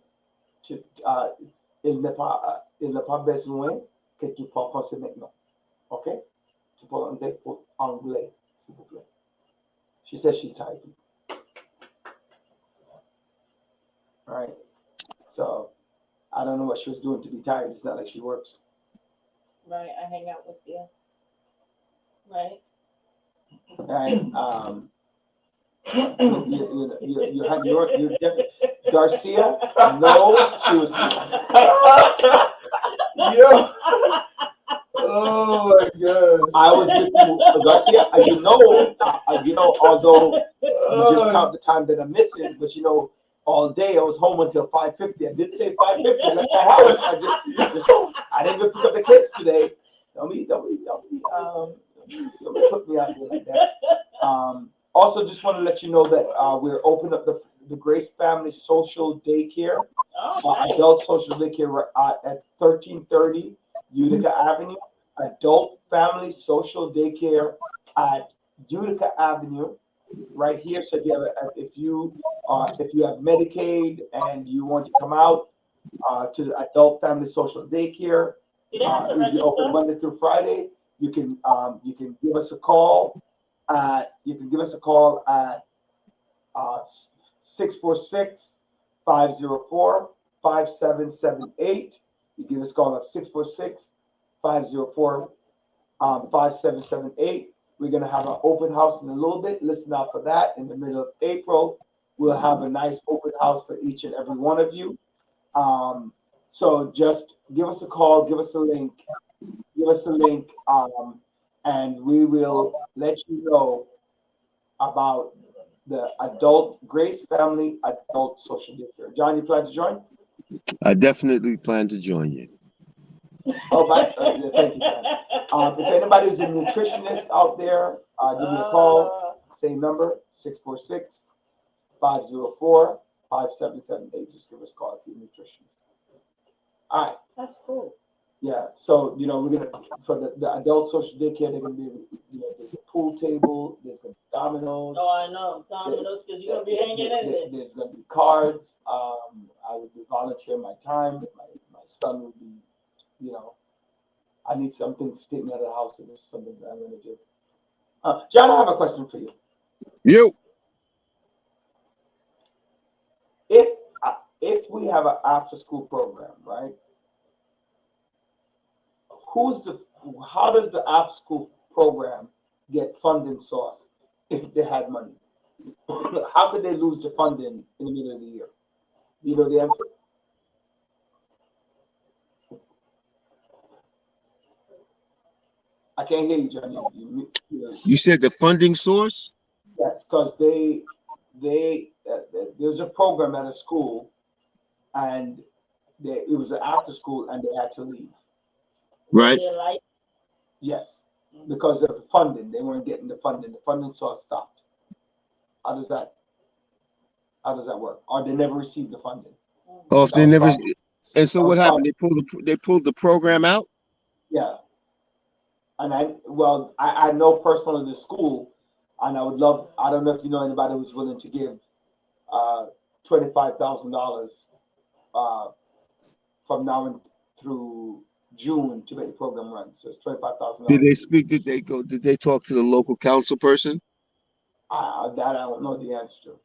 il n'est pas besoin que tu parles français maintenant. Ok? Tu parles anglais, s'il vous plaît. She says she's tired. All right. So I don't know what she was doing to be tired. It's not like she works. Right. I hang out with you. Right. Right. You're Garcia. No, she was. Yeah. Oh my God! I was with you, Garcia. Although you just count the time that I'm missing, but all day I was home until 5:50. I did say 5:50. I left the house. I didn't even pick up the kids today. Don't put me out there like that. Also, just want to let you know that we're opening up the Grace Family Social Daycare, adult social daycare at 1330 Utica Avenue. Adult Family Social Daycare at Utica Avenue, right here. So if you have Medicaid and you want to come out to the Adult Family Social Daycare, we open Monday through Friday. You can give us a call. You can give us a call at 646-504-5778. You give us a call at 646-504-5778. We're gonna have an open house in a little bit. Listen out for that. In the middle of April, we'll have a nice open house for each and every one of you. So just give us a call, give us a link, and we will let you know about the adult Grace Family Adult Social Daycare. John, you plan to join? I definitely plan to join you. Oh, bye. Thank you, John. If anybody is a nutritionist out there, give me a call. Same number, 646-504-5778. Just give us a call if you're a nutritionist. All right. That's cool. Yeah. So, we're going to, for the adult social daycare, they're going to be, there's a pool table, there's going to be dominoes. Oh, I know. Dominoes, because you're going to be hanging in it. There's going to be cards. I would be volunteering my time. My son would be, I need some things to take me out of the house, and this is something that I'm going to do. John, I have a question for you. You. If we have an after-school program, right? How does the after-school program get funding source if they had money? How could they lose the funding in the middle of the year? Do you know the answer? I can't hear you, John. You said the funding source? Yes, because there's a program at a school, and it was an after school, and they had to leave. Right. Yes, because of the funding, they weren't getting the funding. The funding source stopped. How does that work? Or they never received the funding? Oh, if they never. And so what happened? Problem. They pulled the program out. Yeah. And I know personally the school, and I would love. I don't know if you know anybody who's willing to give $25,000 from now through June to make the program run. So it's $25,000. Did they speak? Did they talk to the local council person? That I don't know the answer to.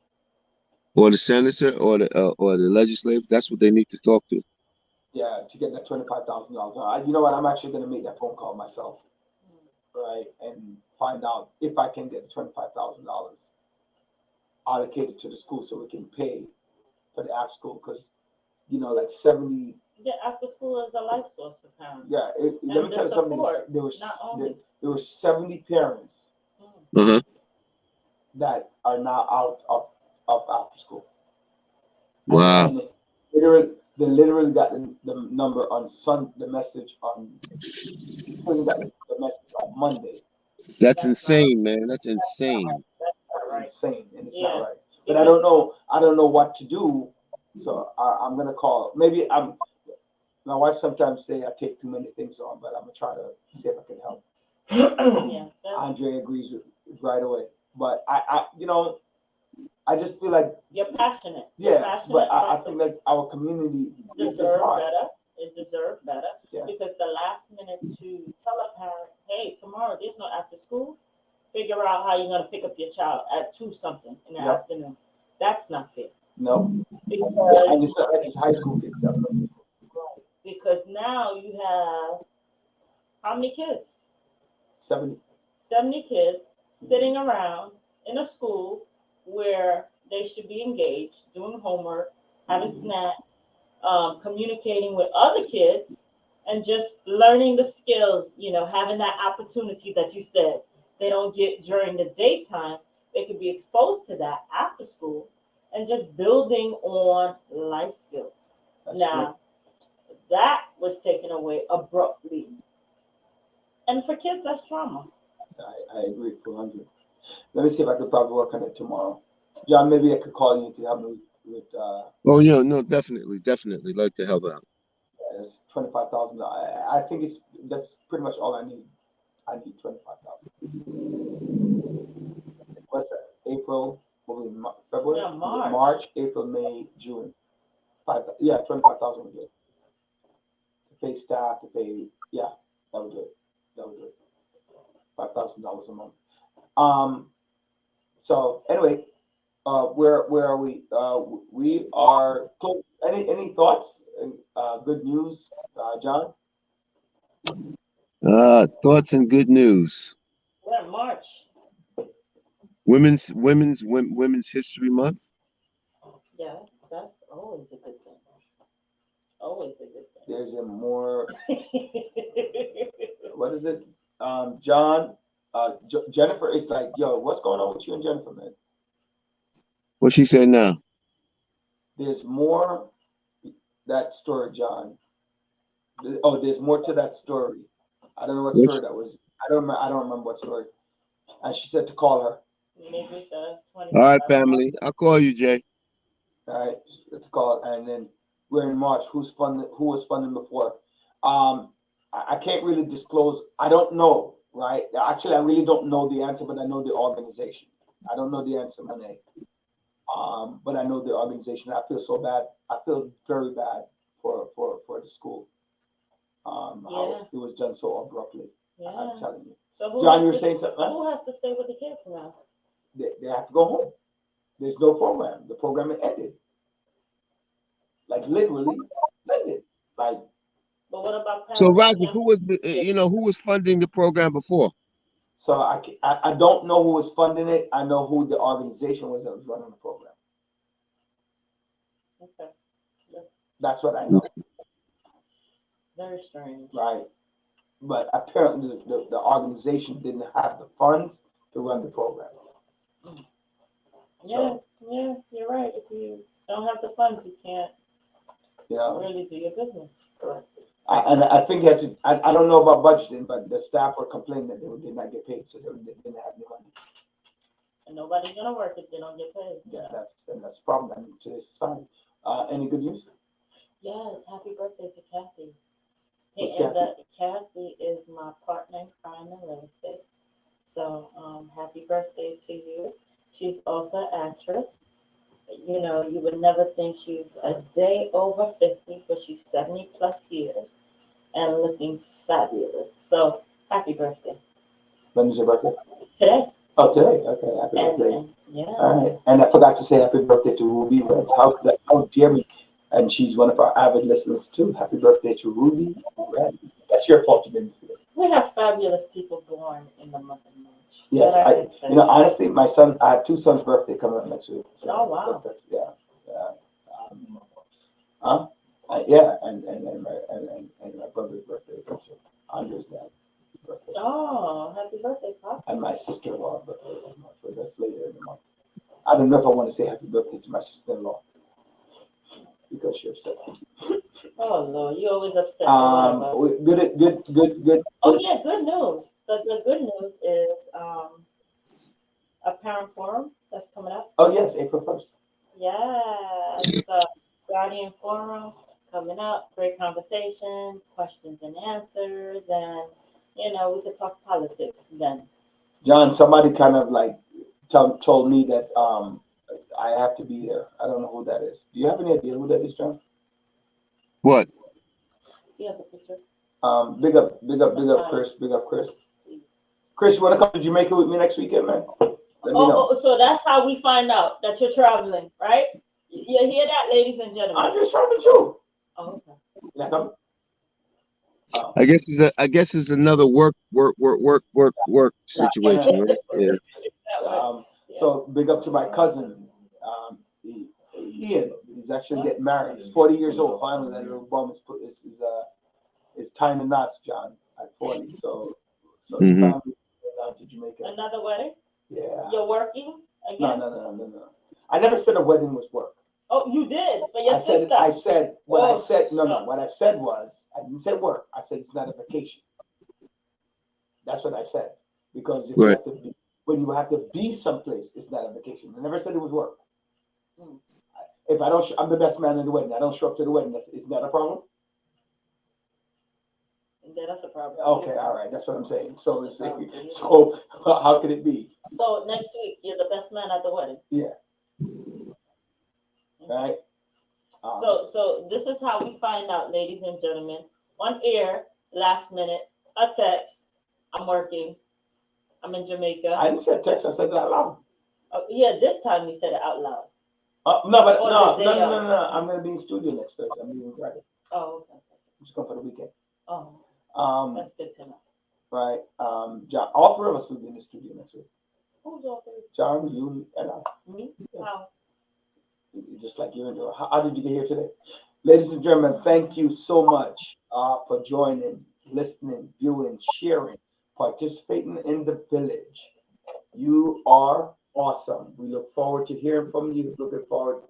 Or the senator, or the legislature? That's what they need to talk to. Yeah, to get that $25,000. You know what? I'm actually going to make that phone call myself, right, and find out if I can get the $25,000 allocated to the school so we can pay for the after school, because like 70. Yeah, after school is a life source for parents. Yeah, let me tell you something. There were 70 parents that are now out of after school. Wow. And they literally got the number on the message on Monday. That's insane, man. That's insane. That's insane, and it's not right. But I don't know what to do. So I'm gonna call. Maybe my wife sometimes say I take too many things on, but I'm gonna try to see if I can help. Andre agrees with right away. But I just feel like you're passionate. But I think like our community deserves better. It deserves better. Yeah. Because the last minute to tell a parent, hey, tomorrow there's no after school, figure out how you're gonna pick up your child at 2 something in the afternoon. That's not fair. No. Because and it's not like it's high school kids. Because now you have how many kids? 70. 70 kids sitting around in a school where they should be engaged, doing homework, having snacks, communicating with other kids, and just learning the skills, having that opportunity that you said they don't get during the daytime. They could be exposed to that after school and just building on life skills. That's now, true. That was taken away abruptly. And for kids, that's trauma. I agree 400. Let me see if I could probably work on it tomorrow. John, maybe I could call you to help me with. Oh yeah, no, definitely, like to help out. It's $25,000. I think that's pretty much all I need. I need $25,000. What's that? April, February, March, April, May, June. 25,000 would do it. To pay staff, that would do it. $5,000 a month. So anyway, where are we? We are close. Any thoughts? Good news, John? Thoughts and good news. We're in March. Women's History Month. Yes, that's always a good thing. Always a good thing. There's a more, what is it? John, Jennifer is like, yo, what's going on with you and Jennifer, man? What she said now? There's more that story, John. Oh, there's more to that story. I don't know what story that was. I don't remember what story. And she said to call her. Maybe the All right, family. I'll call you, Jay. All right, she said to call her. And then we're in March. Who was funding before? I can't really disclose. I don't know, right? Actually, I really don't know the answer, but I know the organization. I don't know the answer, Monet. But I know the organization. I feel so bad. I feel very bad for the school. How it was done so abruptly. Yeah. I'm telling you. So John, you were saying something? Who has to stay with the kids now? They have to go home. There's no program. The program ended. Like literally ended. Like. But what about parents? So, Razik, who was funding the program before? So I don't know who was funding it. I know who the organization was that was running the program. Okay. That's what I know. Very strange. Right. But apparently the organization didn't have the funds to run the program. Yeah, you're right. If you don't have the funds, you can't really do your business correctly. And I think you had to, I don't know about budgeting, but the staff were complaining that they did not get paid, so they didn't have any money. And nobody's going to work if they don't get paid. Yeah, that's a problem in today's society. Any good news? Yes, happy birthday to Kathy. Who's And Kathy? Kathy is my partner in crime and real estate. So happy birthday to you. She's also an actress. You know, you would never think she's a day over 50, but she's 70 plus years and looking fabulous. So happy birthday. When is your birthday? Today. Oh, today. Okay, happy birthday. Yeah. All right. And I forgot to say happy birthday to Ruby Reds. How dare me? And she's one of our avid listeners too. Happy birthday to Ruby Reds. That's your fault you didn't do it. We have fabulous people born in the month of March. Yes, honestly, my son, I have two sons' birthday coming up next week. So oh wow! Yeah. Yeah, and my brother's birthday is also Andre's dad. Birthday. Oh, happy birthday, Pop! And my sister-in-law's birthday is in March, but that's later in the month. I don't know if I want to say happy birthday to my sister-in-law because she's upset. Oh Lord, you always upset. Good. Oh yeah, good news. The good news is a parent forum that's coming up. Oh yes, April 1st. Yes, Guardian Forum coming up. Great conversation, questions and answers, and we could talk politics then. John, somebody kind of like told me that I have to be there. I don't know who that is. Do you have any idea who that is, John? What? Do you have a picture? Big up, Chris. Big up, Chris. Chris, you want to come to Jamaica with me next weekend, man? Let me know. Oh, so that's how we find out that you're traveling, right? You hear that, ladies and gentlemen? I'm just traveling too. Oh, okay. Yeah, come. I guess it's another work situation, right? Yeah. So big up to my cousin, Ian. He's actually getting married. He's 40 years old. Finally, that little bum is tying the knots, John, at 40. So Mm-hmm. the family out to Jamaica. Another wedding? Yeah. You're working again? No. I never said a wedding was work. Oh, you did for your sister. What I said was, I didn't say work. I said it's not a vacation. That's what I said. Because if right. when you have to be someplace, it's not a vacation. I never said it was work. If I don't, I'm the best man in the wedding. I don't show up to the wedding. Is that a problem? Yeah, that's a problem. Okay, all right. That's what I'm saying. So how could it be? So next week, you're the best man at the wedding. Yeah. Right. So this is how we find out, ladies and gentlemen. On air, last minute, a text. I'm working. I'm in Jamaica. I didn't say text. I said it out loud. Oh, yeah, this time you said it out loud. No. I'm gonna be in studio next Thursday. I'm leaving Friday. Oh, okay. I'm just going for the weekend. Oh. That's good to know. Right. John, all three of us will be in the studio next week. Who's all three? John, you, and I. Me? How? Just like you and her. How did you get here today? Ladies and gentlemen, thank you so much for joining, listening, viewing, sharing, participating in the village. You are awesome. We look forward to hearing from you. Looking forward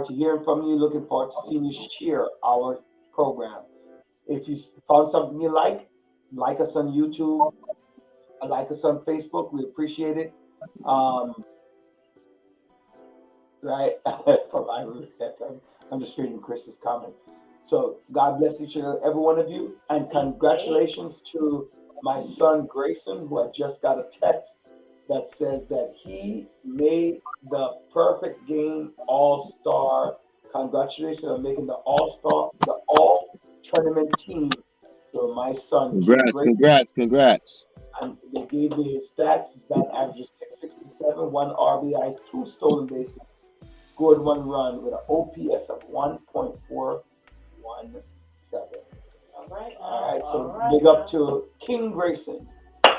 to hearing from you. Looking forward to seeing you share our program. If you found something you like us on YouTube, like us on Facebook. We appreciate it. Right? I'm just reading Chris's comment. So God bless each and every one of you, and congratulations to my son Grayson, who I just got a text that says that he made the perfect game all-star. Congratulations on making the all-star, the all-tournament team. So my son, Congrats. and they gave me his stats. His bat average is 667, 1 RBI, 2 stolen bases, scored 1 run with an OPS of 1.417. All right, so big up to King Grayson,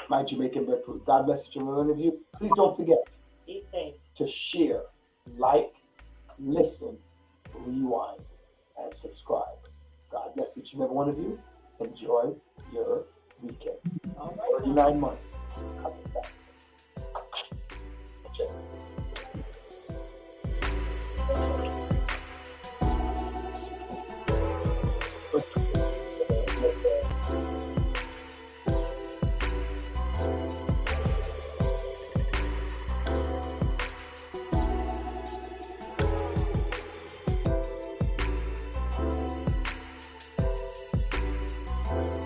my Jamaican breadfruit. God bless each and every one of you. Please don't forget to share, like, listen, rewind, and subscribe. God bless each and every one of you. Enjoy your weekend. 39 months coming back.